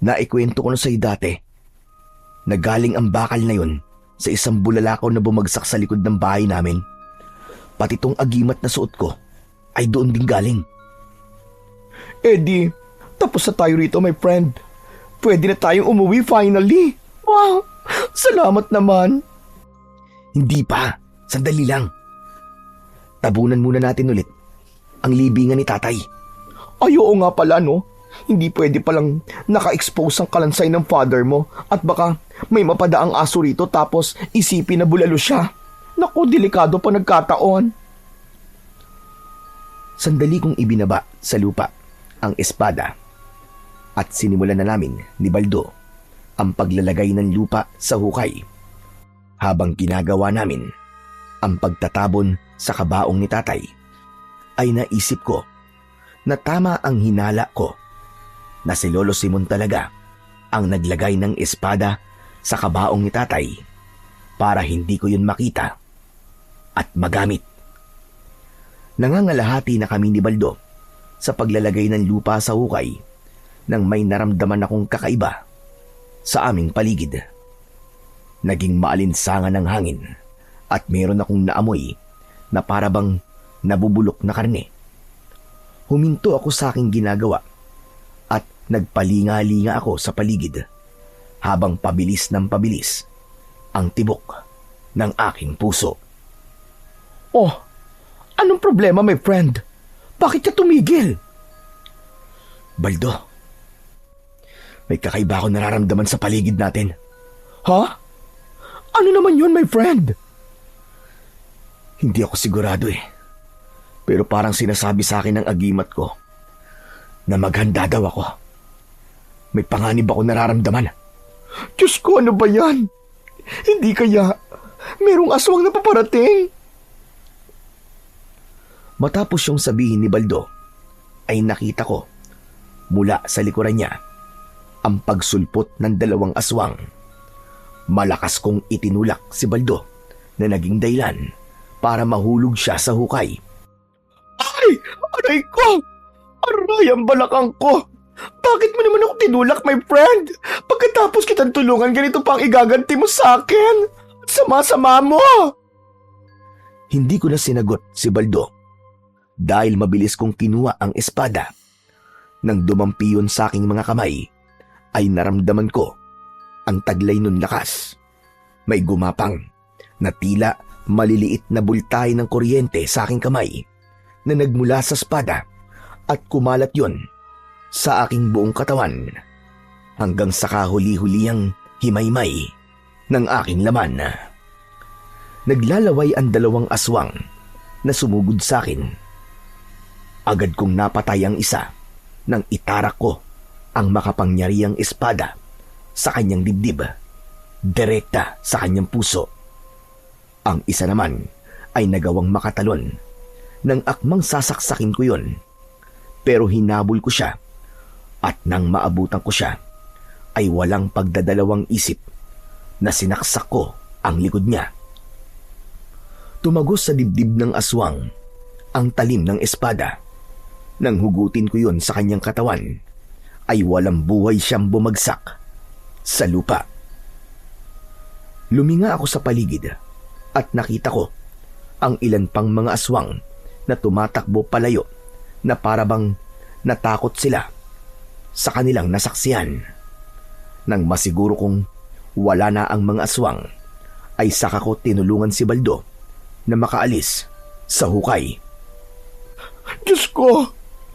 naikwento ko na sa'yo dati na galing ang bakal na yun sa isang bulalakaw na bumagsak sa likod ng bahay namin? Pati tong agimat na suot ko ay doon din galing. Eddie, tapos na tayo rito, my friend. Pwede na tayong umuwi finally. Wow, salamat naman. Hindi pa. Sandali lang. Tabunan muna natin ulit ang libingan ni tatay. Ay, oo nga pala, no? Hindi pwede palang naka-expose ang kalansay ng father mo at baka may mapadaang aso rito tapos isipin na bulalo siya. Naku, delikado pa nagkataon. Sandali kong ibinaba sa lupa ang espada at sinimulan na namin ni Baldo ang paglalagay ng lupa sa hukay habang ginagawa namin ang pagtatabon sa kabaong ni tatay ay naisip ko na tama ang hinala ko na si Lolo Simon talaga ang naglagay ng espada sa kabaong ni tatay para hindi ko yun makita at magamit. Nangangalahati na kami ni Baldo sa paglalagay ng lupa sa hukay nang may naramdaman akong kakaiba sa aming paligid. Naging maalinsangan ng hangin at meron akong naamoy na parabang nabubulok na karne. Huminto ako sa aking ginagawa at nagpalinga-linga ako sa paligid habang pabilis ng pabilis ang tibok ng aking puso. Oh, anong problema, my friend? Bakit ka tumigil? Baldo, may kakaiba ako nararamdaman sa paligid natin. Ha? Ano naman yun, my friend? Hindi ako sigurado eh. Pero parang sinasabi sa akin ng agimat ko na maghanda daw ako. May panganib ako nararamdaman. Diyos ko, ano ba yan? Hindi kaya merong aswang na paparating? Matapos yung sabihin ni Baldo, ay nakita ko mula sa likuran niya ang pagsulpot ng 2 aswang. Malakas kong itinulak si Baldo na naging dahilan para mahulog siya sa hukay. Ay! Aray ko! Aray ang balakang ko! Bakit mo naman ako tinulak, my friend? Pagkatapos kitang tulungan, ganito pa ang igaganti mo sa akin? Sama-sama mo! Hindi ko na sinagot si Baldo dahil mabilis kong kinuha ang espada. Nang dumampi yun sa aking mga kamay, ay naramdaman ko ang taglay nun lakas. May gumapang na tila maliliit na bultay ng kuryente sa aking kamay na nagmula sa espada at kumalat yon sa aking buong katawan hanggang sa kahuli-huliyang himaymay ng aking laman. Naglalaway ang 2 aswang na sumugod sa akin. Agad kong napatay ang isa nang itarak ko ang makapangyarihang espada sa kanyang dibdib, direkta sa kanyang puso. Ang isa naman ay nagawang makatalon nang akmang sasaksakin ko yon, pero hinabol ko siya at nang maabutan ko siya ay walang pagdadalawang isip na sinaksak ko ang likod niya. Tumagos sa dibdib ng aswang ang talim ng espada. Nang hugutin ko yon sa kanyang katawan, ay walang buhay siyang bumagsak sa lupa. Luminga ako sa paligid at nakita ko ang ilan pang mga aswang na tumatakbo palayo na parabang natakot sila sa kanilang nasaksihan. Nang masiguro kong wala na ang mga aswang, ay saka ko tinulungan si Baldo na makaalis sa hukay. Diyos ko!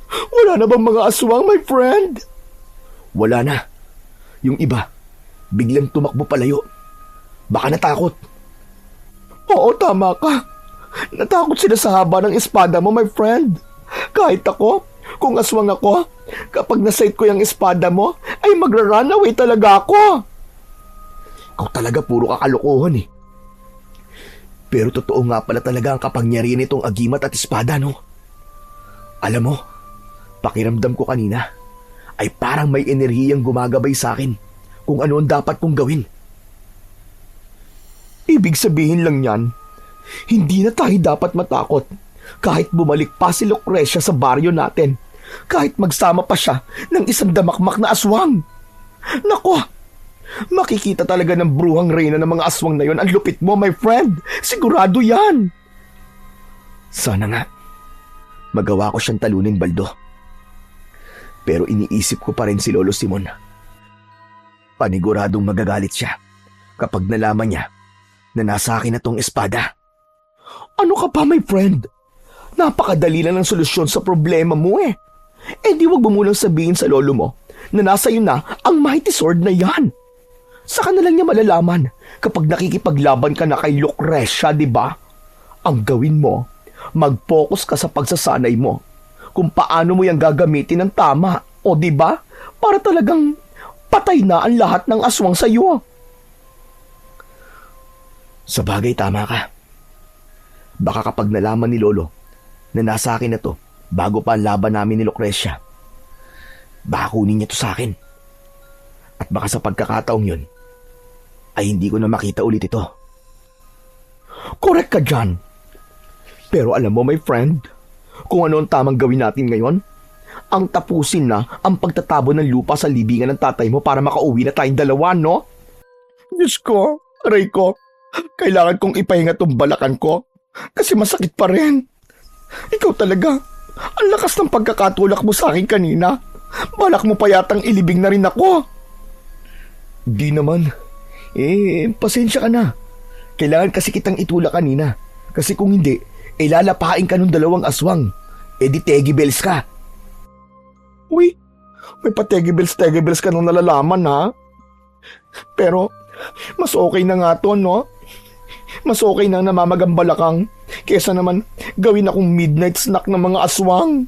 Wala na bang mga aswang, my friend? Wala na. Yung iba, biglang tumakbo palayo. Baka natakot. Oo, tama ka. Natakot sila sa haba ng espada mo, my friend. Kahit ako, kung aswang ako, kapag nasight ko yung espada mo, ay magra-run away talaga ako. Ikaw talaga puro kakalokohan eh. Pero totoo nga pala talaga ang kapangyarihan nitong agimat at espada, no? Alam mo, pakiramdam ko kanina ay parang may enerhiyang gumagabay sa akin kung ano ang dapat kong gawin. Ibig sabihin lang yan, hindi na tayo dapat matakot kahit bumalik pa si Lucrecia sa baryo natin, kahit magsama pa siya ng isang damakmak na aswang. Nako, makikita talaga ng bruhang reyna ng mga aswang na yon ang lupit mo, my friend. Sigurado yan. Sana nga magawa ko siyang talunin, Baldo. Pero iniisip ko pa rin si Lolo Simon. Paniguradong magagalit siya kapag nalaman niya na nasa akin na tong espada. Ano ka pa, my friend? Napakadali lang ng solusyon sa problema mo eh. Eh di wag mo munang sabihin sa lolo mo na nasa iyo na ang mighty sword na yan. Saka na lang niya malalaman kapag nakikipaglaban ka na kay Lucrecia, di ba? Ang gawin mo, mag-focus ka sa pagsasanay mo kung paano mo yung gagamitin ng tama, o di ba? Para talagang patay na ang lahat ng aswang sa iyo. Sa bagay, tama ka. Baka kapag nalaman ni Lolo na nasa akin na to bago pa ang laban namin ni Lucrecia, baka kunin niya to sa akin. At baka sa pagkakataong yun, ay hindi ko na makita ulit ito. Correct ka dyan. Pero alam mo, my friend, kung ano ang tamang gawin natin ngayon, ang tapusin na ang pagtatabo ng lupa sa libingan ng tatay mo para makauwi na tayong dalawa, no? Diyos ko, aray ko, kailangan kong ipahinga tong balakan ko kasi masakit pa rin. Ikaw talaga, ang lakas ng pagkakatulak mo sa akin kanina. Balak mo pa yatang ilibing na rin ako. Di naman. Pasensya ka na. Kailangan kasi kitang itulak kanina. Kasi kung hindi, lalapain ka nung dalawang aswang. Di tegi bells ka. Uy, may pa-tegi bells ka nung nalalaman, ha? Pero, mas okay na nga to, no? Mas okay na namamagambala kang kesa naman gawin akong midnight snack ng mga aswang.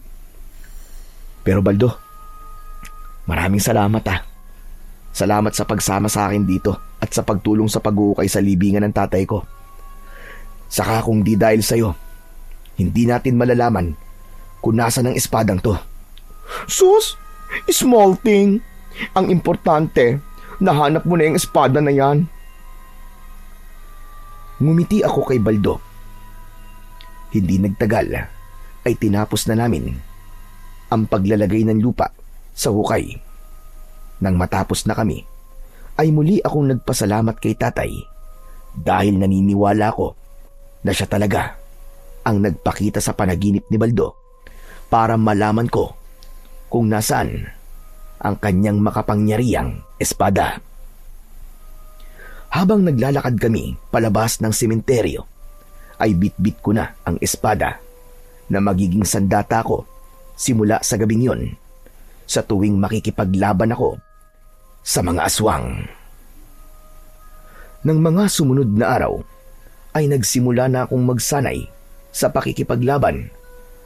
Pero Baldo, maraming salamat Salamat sa pagsama sa akin dito at sa pagtulong sa pag-uukay sa libingan ng tatay ko. Saka kung di dahil sa'yo, hindi natin malalaman kung nasa ng espadang to. Sus, small thing. Ang importante, nahanap mo na yung espada na yan. Ngumiti ako kay Baldo. Hindi nagtagal ay tinapos na namin ang paglalagay ng lupa sa hukay. Nang matapos na kami, ay muli akong nagpasalamat kay tatay dahil naniniwala ko na siya talaga ang nagpakita sa panaginip ni Baldo para malaman ko kung nasaan ang kanyang makapangyarihang espada. Habang naglalakad kami palabas ng sementeryo, ay bitbit ko na ang espada na magiging sandata ko simula sa gabing yon sa tuwing makikipaglaban ako sa mga aswang. Nang mga sumunod na araw, ay nagsimula na akong magsanay sa pakikipaglaban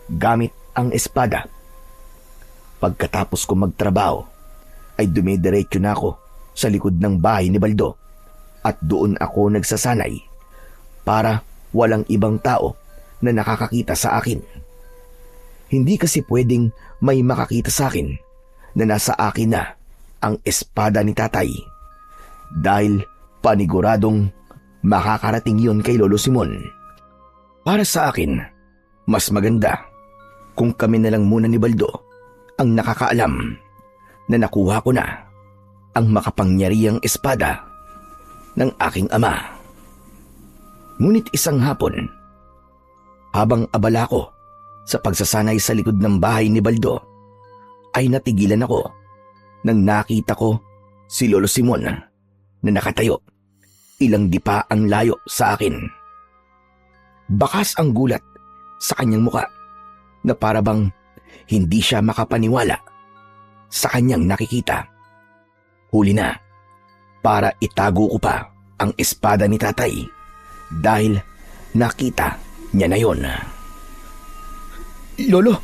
gamit ang espada. Pagkatapos ko magtrabaho, ay dumidiretso na ako sa likod ng bahay ni Baldo at doon ako nagsasanay para walang ibang tao na nakakakita sa akin. Hindi kasi pwedeng may makakita sa akin na nasa akin na ang espada ni tatay dahil paniguradong makakarating yun kay Lolo Simon. Para sa akin, mas maganda kung kami na lang muna ni Baldo ang nakakaalam na nakuha ko na ang makapangyarihang espada ng aking ama. Ngunit isang hapon, habang abala ko sa pagsasanay sa likod ng bahay ni Baldo, ay natigilan ako nang nakita ko si Lolo Simon na nakatayo, ilang dipa ang layo sa akin. Bakas ang gulat sa kanyang muka na parabang hindi siya makapaniwala sa kanyang nakikita. Huli na para itago ko pa ang espada ni tatay dahil nakita niya na yon. Lolo,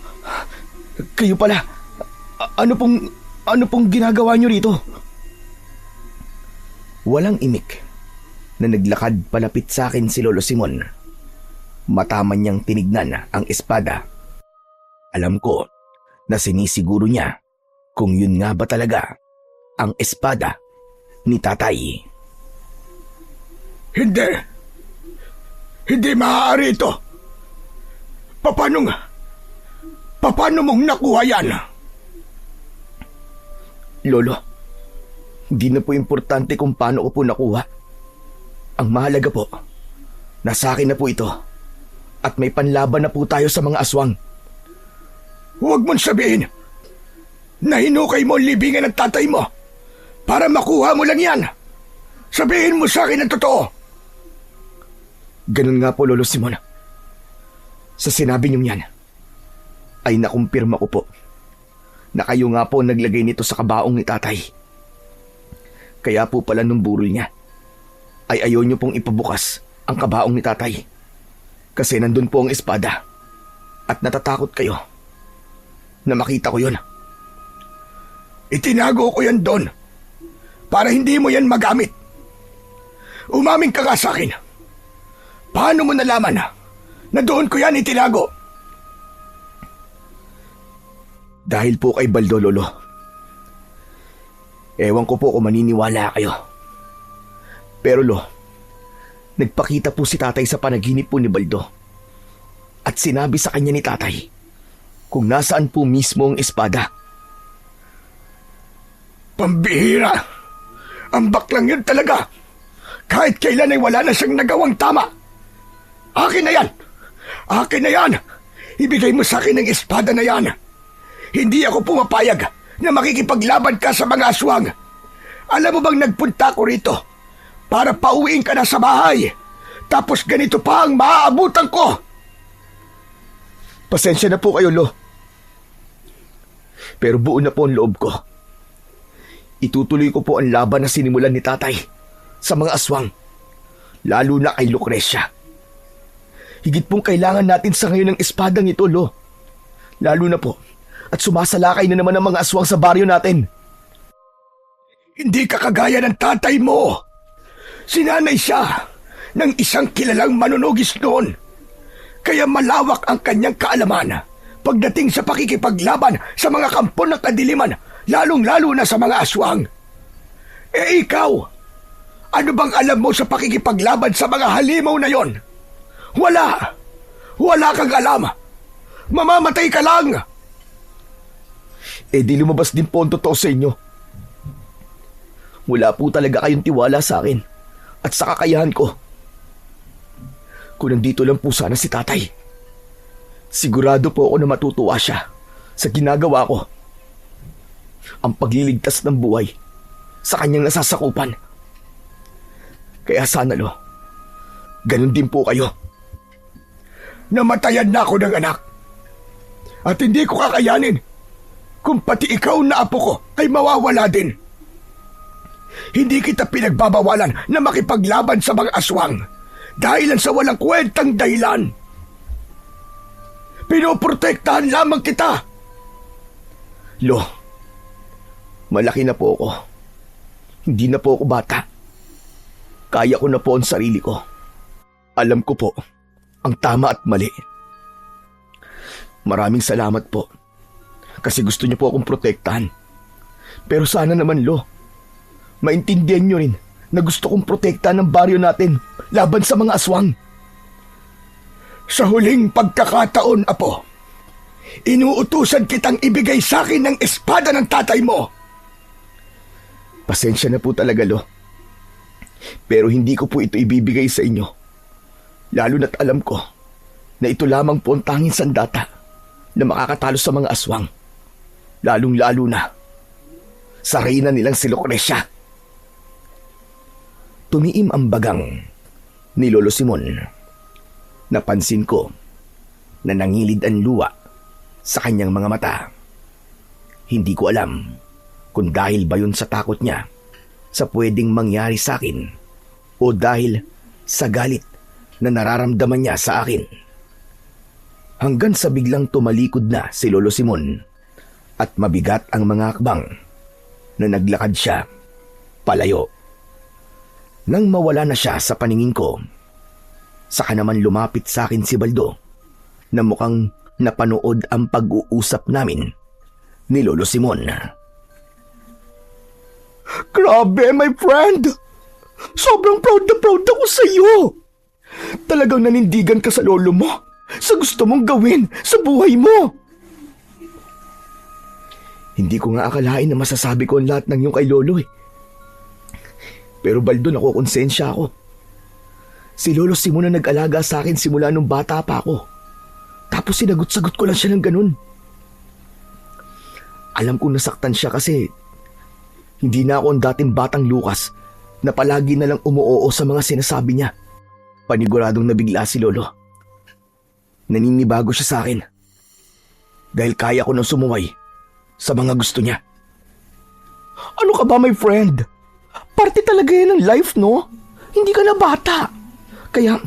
kayo pala. Ano pong ginagawa niyo rito? Walang imik na naglakad palapit sa akin si Lolo Simon. Mataman niyang tinignan ang espada. Alam ko na sinisiguro niya kung yun nga ba talaga ang espada ni tatay. Hindi maaari ito. Paano mong nakuha yan? Lolo, hindi na po importante kung paano ko po nakuha. Ang mahalaga po, nasa akin na po ito at may panlaban na po tayo sa mga aswang. Huwag mong sabihin. na hinukay mo ang libingan ng tatay mo para makuha mo lang yan. Sabihin mo sa akin ang totoo. Ganun nga po, Lolo Simon. Sa sinabi niyong yan, ay nakumpirma ko po na kayo nga po naglagay nito sa kabaong ni tatay. Kaya po pala nung burol niya, ay ayaw niyo pong ipabukas ang kabaong ni tatay. Kasi nandun po ang espada at natatakot kayo na makita ko yun. Itinago ko yan doon para hindi mo yan magamit. Umamin ka nga sa akin. Paano mo nalaman na doon ko yan itinago? Dahil po kay Baldo, Lolo. Ewan ko po kung maniniwala kayo. Pero nagpakita po si tatay sa panaginip po ni Baldo. At sinabi sa kanya ni tatay kung nasaan po mismo ang espada. Pambihira! Ang baklang yun talaga! Kahit kailan ay wala na siyang nagawang tama! Akin na yan! Akin na yan! Ibigay mo sa akin ang espada na yan! Hindi ako pumapayag na makikipaglaban ka sa mga aswang! Alam mo bang nagpunta ko rito para pauwiin ka na sa bahay? Tapos ganito pa ang maaabutan ko! Pasensya na po kayo, Lo. Pero buo na po ang loob ko. Itutuloy ko po ang laban na sinimulan ni tatay sa mga aswang, lalo na kay Lucrecia. Higit pong kailangan natin sa ngayon ng espadang ito, Lo. Lalo na po at sumasalakay na naman ang mga aswang sa baryo natin. Hindi ka kagaya ng tatay mo. Sinanay siya ng isang kilalang manunugis noon. Kaya malawak ang kanyang kaalaman pagdating sa pakikipaglaban sa mga kampo ng kadiliman, lalong-lalo na sa mga aswang. Eh ikaw, ano bang alam mo sa pakikipaglaban sa mga halimaw na yon? Wala! Wala kang alam! Mamamatay ka lang! Eh di lumabas din po ang totoo sa inyo. Wala po talaga kayong tiwala sa akin at sa kakayahan ko. Kung nandito lang po sana si tatay, sigurado po ako na matutuwa siya sa ginagawa ko. Ang pagliligtas ng buhay sa kanyang nasasakupan. Kaya sana, Lo, ganun din po kayo. Namatayan na ako ng anak. At hindi ko kakayanin kung pati ikaw na apo ko ay mawawala din. Hindi kita pinagbabawalan na makipaglaban sa mga aswang dahilan sa walang kwentang dahilan. Pinoprotektahan lamang kita. Lo, malaki na po ako. Hindi na po ako bata. Kaya ko na po ang sarili ko. Alam ko po ang tama at mali. Maraming salamat po kasi gusto niyo po akong protektahan. Pero sana naman, Lo, maintindihan niyo rin na gusto kong protektahan ng baryo natin laban sa mga aswang. Sa huling pagkakataon, apo, inuutusan kitang ibigay sa akin ng espada ng tatay mo. Pasensya na po talaga, Lo. Pero hindi ko po ito ibibigay sa inyo. Lalo na't alam ko na ito lamang po ang tanging sandata na makakatalo sa mga aswang. Lalong-lalo na sa reyna nilang si Lucrecia. Tumiim ang bagang ni Lolo Simon. Napansin ko na nangilid ang luwa sa kanyang mga mata. Hindi ko alam kung dahil ba yun sa takot niya sa pwedeng mangyari sa akin o dahil sa galit na nararamdaman niya sa akin. Hanggang sa biglang tumalikod na si Lolo Simon at mabigat ang mga akbang na naglakad siya palayo. Nang mawala na siya sa paningin ko, saka naman lumapit sa akin si Baldo na mukhang napanood ang pag-uusap namin ni Lolo Simon. Grabe, my friend! Sobrang proud na proud ako sa iyo! Talagang nanindigan ka sa lolo mo sa gusto mong gawin sa buhay mo! Hindi ko nga akalain na masasabi ko ang lahat ng yung kay Lolo eh. Pero Baldo, nakukonsensya ako. Si Lolo Simon na nag-alaga sa akin simula nung bata pa ako. Tapos sinagot-sagot ko lang siya ng ganun. Alam kong nasaktan siya kasi hindi na ako ang dating batang Lucas na palagi na lang umuoo sa mga sinasabi niya. Paniguradong nabigla si Lolo. Naninibago siya sa akin dahil kaya ko nang sumuway sa mga gusto niya. Ano ka ba, my friend? Parte talaga yan ng life, no? Hindi ka na bata. Kaya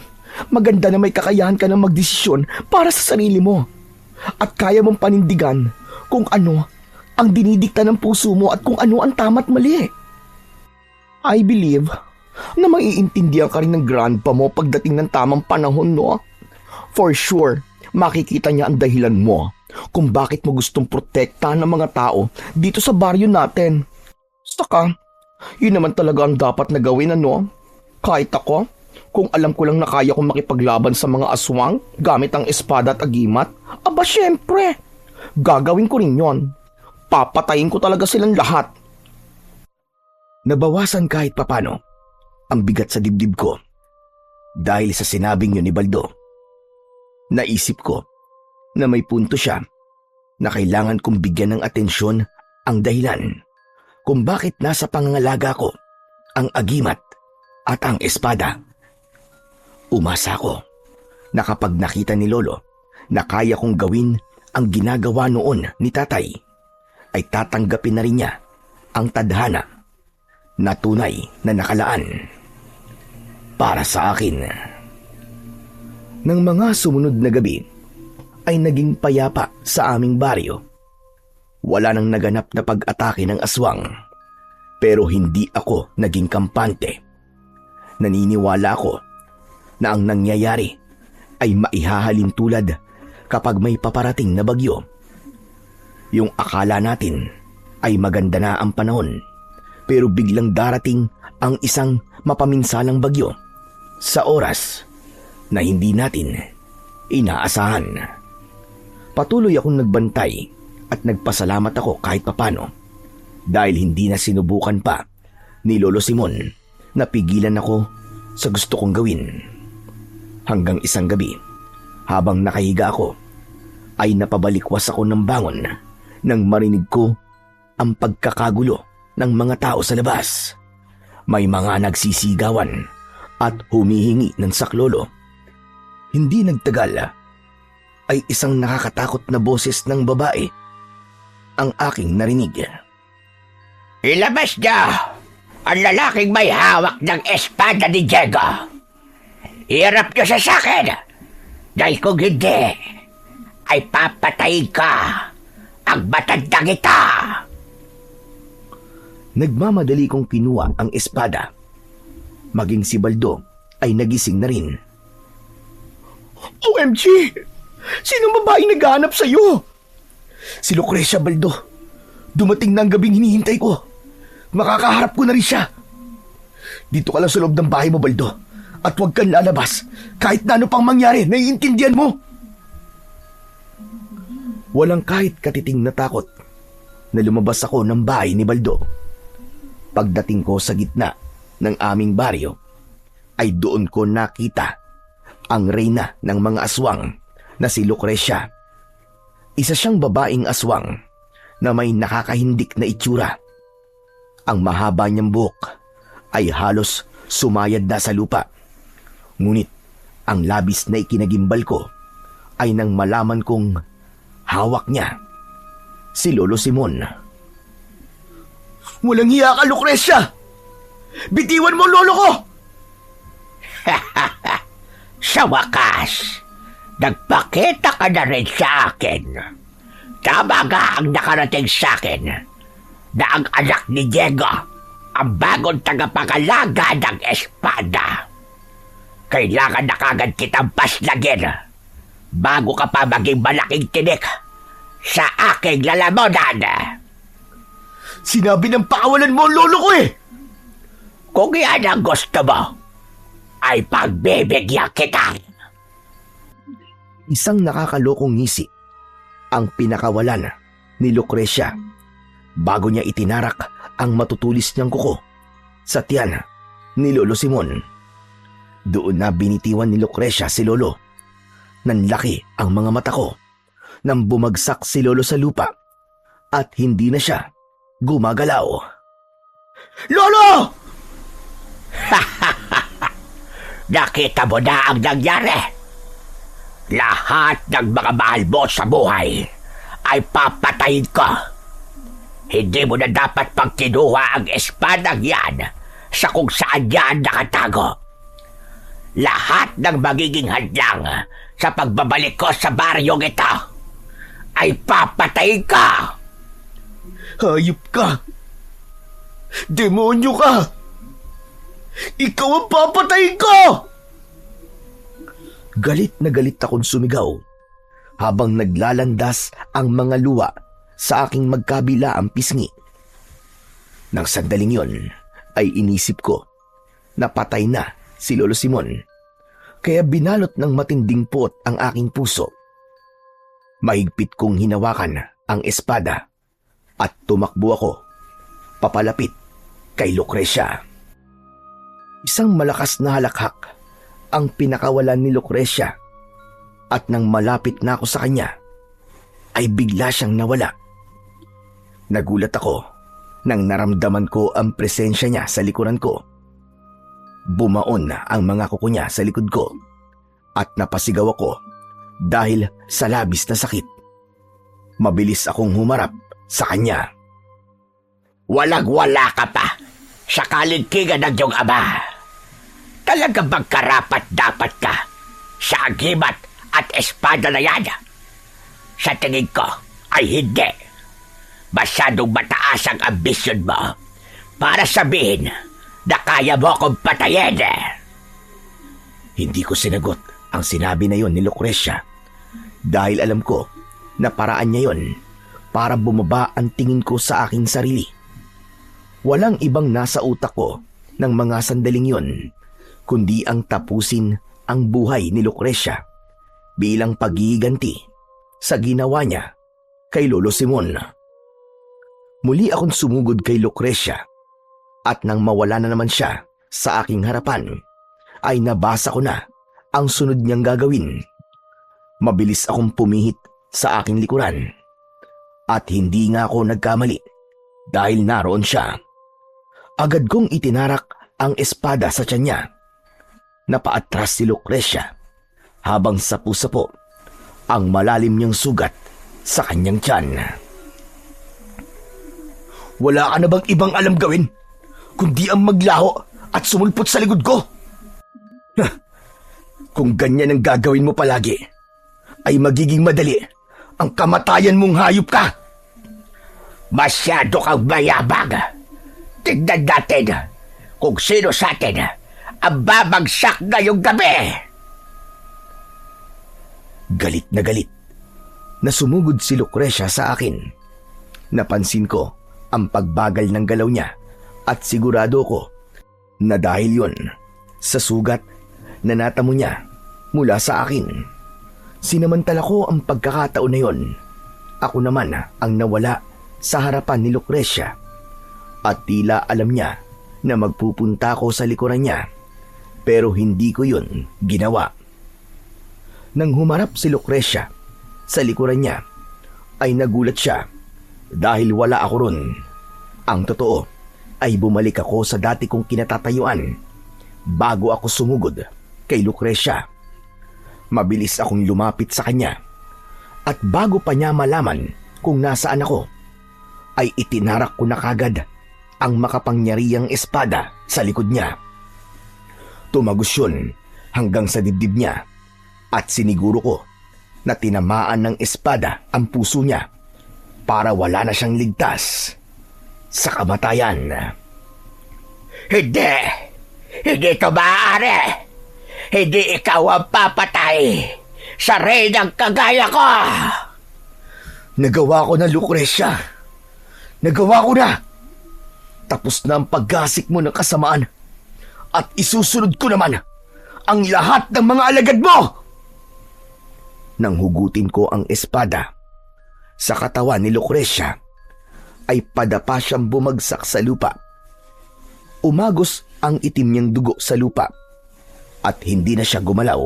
maganda na may kakayahan ka ng magdesisyon para sa sarili mo. At kaya mong panindigan kung ano ang dinidikta ng puso mo at kung ano ang tama't mali. I believe na maiintindihan ka rin ng grandpa mo pagdating ng tamang panahon, no? For sure, makikita niya ang dahilan mo kung bakit mo gustong protektahan ng mga tao dito sa baryo natin. Saka, yun naman talaga ang dapat na gawin, ano? Kahit ako, kung alam ko lang na kaya kong makipaglaban sa mga aswang gamit ang espada at agimat, aba syempre, gagawin ko rin yon. Papatayin ko talaga silang lahat. Nabawasan kahit papano ang bigat sa dibdib ko dahil sa sinabing yun ni Baldo. Naisip ko na may punto siya na kailangan kong bigyan ng atensyon ang dahilan kung bakit nasa pangangalaga ko ang agimat at ang espada. Umasa ko na kapag nakita ni Lolo na kaya kong gawin ang ginagawa noon ni Tatay, ay tatanggapin na rin niya ang tadhana na tunay na nakalaan para sa akin. Nang mga sumunod na gabi ay naging payapa sa aming baryo. Wala nang naganap na pag-atake ng aswang, pero hindi ako naging kampante. Naniniwala ako na ang nangyayari ay maihahalin tulad kapag may paparating na bagyo. Yung akala natin ay maganda na ang panahon, pero biglang darating ang isang mapaminsalang bagyo sa oras na hindi natin inaasahan. Patuloy akong nagbantay at nagpasalamat ako kahit papano dahil hindi na sinubukan pa ni Lolo Simon na pigilan ako sa gusto kong gawin. Hanggang isang gabi, habang nakahiga ako, ay napabalikwas ako ng bangon nang marinig ko ang pagkakagulo ng mga tao sa labas. May mga nagsisigawan at humihingi ng saklolo. Hindi nagtagal ay isang nakakatakot na boses ng babae ang aking narinig. Ilabas niya ang lalaking may hawak ng espada ni Diego. Iharap niyo siya sa akin. Dahil kung hindi, ay papatayin ka ang matandang ita. Nagmamadali kong kinuha ang espada. Maging si Baldo ay nagising na rin. OMG! Sinong babaeng naghahanap sa'yo? Si Lucrecia, Baldo. Dumating na ang gabing hinihintay ko. Makakaharap ko na rin siya. Dito ka lang sa loob ng bahay mo, Baldo. At huwag kang lalabas. Kahit na ano pang mangyari, naiintindihan mo. Walang kahit katiting na takot na lumabas ako ng bahay ni Baldo. Pagdating ko sa gitna ng aming baryo, ay doon ko nakita ang reyna ng mga aswang na si Lucrecia. Isa siyang babaeng aswang na may nakakahindik na itsura. Ang mahaba niyang buhok ay halos sumayad na sa lupa. Ngunit ang labis na ikinagimbal ko ay nang malaman kong hawak niya si Lolo Simon. Walang hiya ka, Lucrecia! Bitiwan mo ang lolo ko! Sa wakas, nagpakita ka na rin sa akin. Tama nga ang nakarating sa akin na ang anak ni Diego ang bagong tagapangalaga ng espada. Kailangan na kagad kitang paslagin bago ka pa maging malaking tinik sa aking lalamunan. Sinabi ng pakawalan mo ang lolo ko eh! Kung yan ang gusto mo, ay pagbibigyan kita. Isang nakakalokong ngisi ang pinakawalan ni Lucrecia bago niya itinarak ang matutulis niyang kuko sa tiyan ni Lolo Simon. Doon na binitiwan ni Lucrecia si Lolo. Nanlaki ang mga mata ko nang bumagsak si Lolo sa lupa at hindi na siya gumagalaw. Lolo! Nakita mo na ang nangyari. Lahat ng mga mahal mo sa buhay ay papatayin ko. Hindi mo na dapat pang kinuha ang espadang yan sa kung saan yan nakatago. Lahat ng magiging hadlang sa pagbabalik ko sa baryong ito ay papatayin ko. Hayop ka! Demonyo ka! Ikaw ang papatayin ko! Galit na galit akong sumigaw habang naglalandas ang mga luwa sa aking magkabilaang pisngi. Nang sandaling yon ay inisip ko na patay na si Lolo Simon, kaya binalot ng matinding puot ang aking puso. Mahigpit kong hinawakan ang espada at tumakbo ako papalapit kay Lucrecia. Isang malakas na halakhak ang pinakawalan ni Lucrecia at nang malapit na ako sa kanya ay bigla siyang nawala. Nagulat ako nang naramdaman ko ang presensya niya sa likuran ko. Bumaon ang mga kuko niya sa likod ko at napasigaw ako dahil sa labis na sakit. Mabilis akong humarap sa kanya. Walang-wala ka pa sa kaligkingan ng iyong ama. Talagang magkarapat-dapat ka sa agimat at espada na yan. Sa tingin ko ay hindi. Masyadong mataas ang ambisyon mo para sabihin na kaya mo akong patayin. Hindi ko sinagot ang sinabi na yon ni Lucrecia dahil alam ko na paraan niya yon para bumaba ang tingin ko sa aking sarili. Walang ibang nasa utak ko ng mga sandaling yon kundi ang tapusin ang buhay ni Lucrecia bilang paghihiganti sa ginawa niya kay Lolo Simon. Muli akong sumugod kay Lucrecia at nang mawala na naman siya sa aking harapan ay nabasa ko na ang sunod niyang gagawin. Mabilis akong pumihit sa aking likuran at hindi nga ako nagkamali dahil naroon siya. Agad kong itinarak ang espada sa tiyan niya. Napaatras si Lucrecia habang sapu-sapo ang malalim niyang sugat sa kanyang tiyan. Wala ka na bang ibang alam gawin kundi ang maglaho at sumulpot sa likod ko? Kung ganyan ang gagawin mo palagi, ay magiging madali ang kamatayan mong hayop ka. Masyado kang mayabang. Tignan natin kung sino sa atin ang babagsak ngayong gabi. Galit na sumugod si Lucrecia sa akin. Napansin ko ang pagbagal ng galaw niya at sigurado ko na dahil yon sa sugat na natamo niya mula sa akin. Sinamantala ko ang pagkakataon na yon. Ako naman ang nawala sa harapan ni Lucrecia at tila alam niya na magpupunta ako sa likuran niya pero hindi ko yon ginawa. Nang humarap si Lucrecia sa likuran niya ay nagulat siya dahil wala ako ron. Ang totoo ay bumalik ako sa dati kong kinatatayuan bago ako sumugod kay Lucrecia. Mabilis akong lumapit sa kanya at bago pa niya malaman kung nasaan ako ay itinarak ko na kagad ang makapangyarihang espada sa likod niya. Tumagos yun hanggang sa dibdib niya at siniguro ko na tinamaan ng espada ang puso niya para wala na siyang ligtas sa kamatayan. Hindi! Hindi ito maaari! Hindi ikaw ang papatay sa reynang kagaya ko! Nagawa ko na, Lucrecia. Nagawa ko na. Tapos na ang paggasik mo ng kasamaan at isusunod ko naman ang lahat ng mga alagad mo! Nang hugutin ko ang espada sa katawan ni Lucrecia, ay padapa siyang bumagsak sa lupa. Umagos ang itim niyang dugo sa lupa at hindi na siya gumalaw.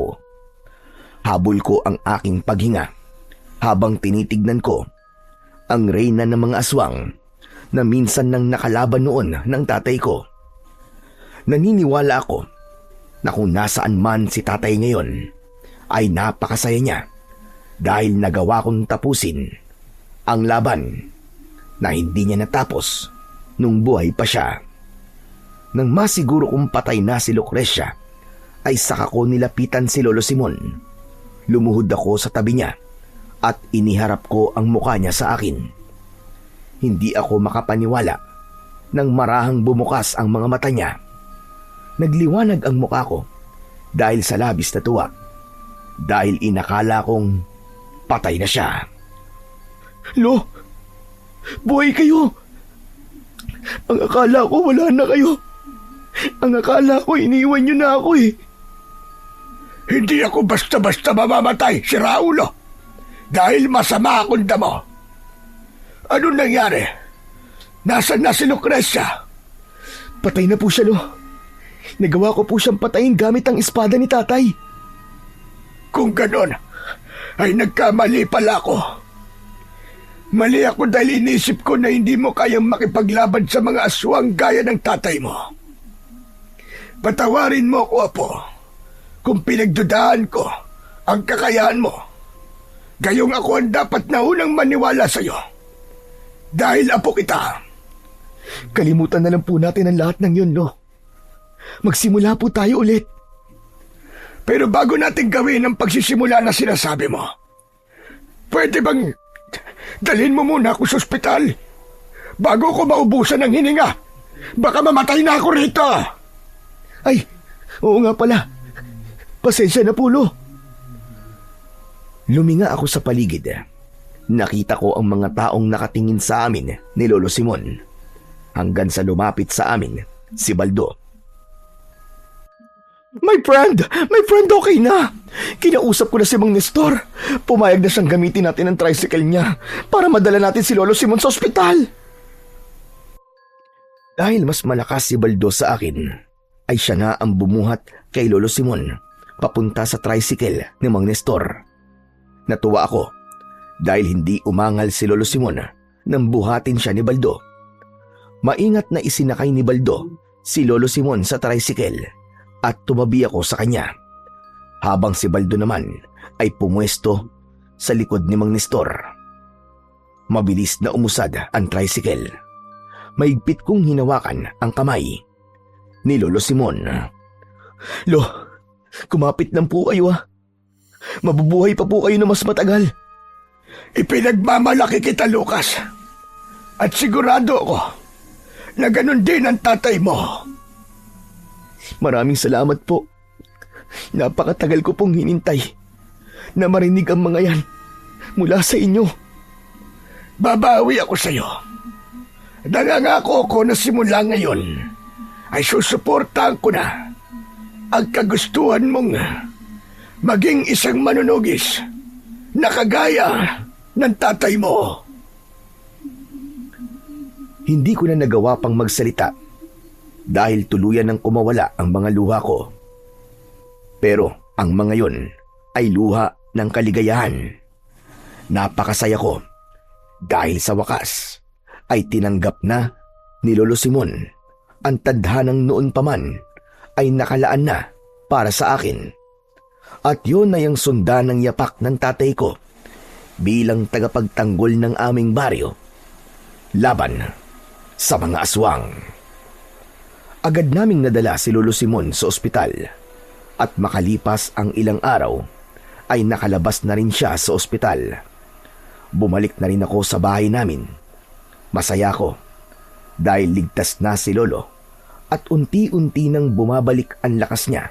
Habol ko ang aking paghinga habang tinitignan ko ang reyna ng mga aswang na minsan nang nakalaban noon ng tatay ko. Naniniwala ako na kung nasaan man si tatay ngayon ay napakasaya niya dahil nagawa kong tapusin ang laban na hindi niya natapos nung buhay pa siya. Nang masiguro kong patay na si Lucrecia, ay saka ko nilapitan si Lolo Simon. Lumuhod ako sa tabi niya at iniharap ko ang mukha niya sa akin. Hindi ako makapaniwala nang marahang bumukas ang mga mata niya. Nagliwanag ang mukha ko dahil sa labis na tuwa, dahil inakala kong patay na siya. Lo, buhay kayo! Ang akala ko wala na kayo. Ang akala ko iniwan niyo na ako eh. Hindi ako basta-basta mamamatay, si Raulo. Dahil masama akong damo. Ano nangyari? Nasaan na si Lucrecia? Patay na po siya, Lo. Nagawa ko po siyang patayin gamit ang espada ni tatay. Kung ganon, ay nagkamali pala ako. Mali ako dahil inisip ko na hindi mo kayang makipaglaban sa mga aswang gaya ng tatay mo. Patawarin mo ko, Apo, kung pinagdudahan ko ang kakayahan mo. Gayong ako ang dapat na unang maniwala sa iyo. Dahil apo kita. Kalimutan na lang po natin ang lahat ng yun, Lo. Magsimula po tayo ulit. Pero bago natin gawin ang pagsisimula na sinasabi mo, pwede bang dalhin mo muna ako sa ospital bago ko maubusan ng hininga? Baka mamatay na ako rito. Ay, oo nga pala. Pasensya na po, Lo. Luminga ako sa paligid. Nakita ko ang mga taong nakatingin sa amin ni Lolo Simon hanggang sa lumapit sa amin si Baldo. My friend, okay na. Kinausap ko na si Mang Nestor. Pumayag na siyang gamitin natin ang tricycle niya para madala natin si Lolo Simon sa ospital. Dahil mas malakas si Baldo sa akin, ay siya na ang bumuhat kay Lolo Simon papunta sa tricycle ni Mang Nestor. Natuwa ako dahil hindi umangal si Lolo Simon nang buhatin siya ni Baldo. Maingat na isinakay ni Baldo si Lolo Simon sa tricycle at tumabi ako sa kanya, habang si Baldo naman ay pumwesto sa likod ni Mang Nestor. Mabilis na umusad ang tricycle. Maigpit kong hinawakan ang kamay ni Lolo Simon. Lo, kumapit lang po kayo ah. Mabubuhay pa po kayo na mas matagal. Ipinagmamalaki kita, Lucas. At sigurado ako na ganun din ang tatay mo. Maraming salamat po. Napakatagal ko pong hinintay na marinig ang mga yan mula sa inyo. Babawi ako sa iyo. Nangangako ko na simula ngayon ay susuportahan ko na ang kagustuhan mong maging isang manunugis na kagaya ng tatay mo. Hindi ko na nagawa pang magsalita dahil tuluyan ng kumawala ang mga luha ko. Pero ang mga yon ay luha ng kaligayahan. Napakasaya ko dahil sa wakas ay tinanggap na ni Lolo Simon ang tadhanang noon pa man ay nakalaan na para sa akin. At yun ay ang sundan ng yapak ng tatay ko bilang tagapagtanggol ng aming baryo laban sa mga aswang. Agad naming nadala si Lolo Simon sa ospital at makalipas ang ilang araw ay nakalabas na rin siya sa ospital. Bumalik na rin ako sa bahay namin. Masaya ko dahil ligtas na si Lolo at unti-unti nang bumabalik ang lakas niya.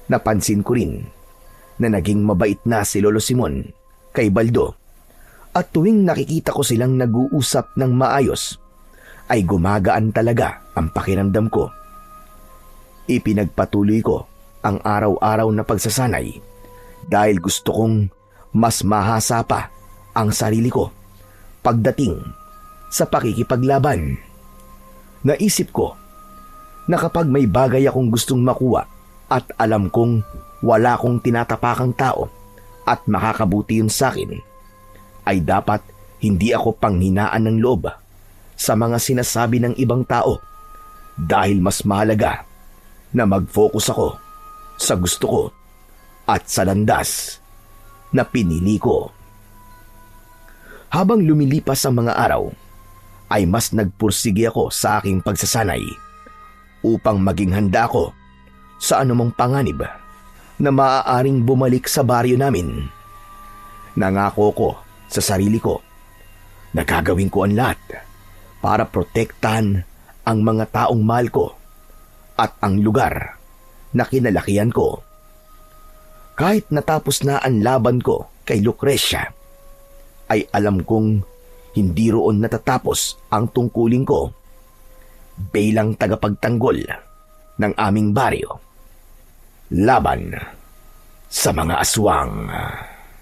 Napansin ko rin na naging mabait na si Lolo Simon kay Baldo at tuwing nakikita ko silang nag-uusap ng maayos ay gumagaan talaga ang pakiramdam ko. Ipinagpatuloy ko ang araw-araw na pagsasanay dahil gusto kong mas mahasa pa ang sarili ko pagdating sa pakikipaglaban. Naisip ko na kapag may bagay akong gustong makuha at alam kong wala kong tinatapakang tao at makakabuti yun sa akin, ay dapat Hindi ako panghinaan ng loob sa mga sinasabi ng ibang tao dahil mas mahalaga na mag-focus ako sa gusto ko at sa landas na pinili ko. Habang lumilipas ang mga araw, ay mas nagpursige ako sa aking pagsasanay upang maging handa ako sa anumang panganib na maaaring bumalik sa baryo namin. Nangako ko sa sarili ko na gagawin ko ang lahat para protektahan ang mga taong mahal ko at ang lugar na kinalakihan ko. Kahit natapos na ang laban ko kay Lucrecia, ay alam kong hindi roon natatapos ang tungkulin ko bilang tagapagtanggol ng aming baryo laban sa mga aswang.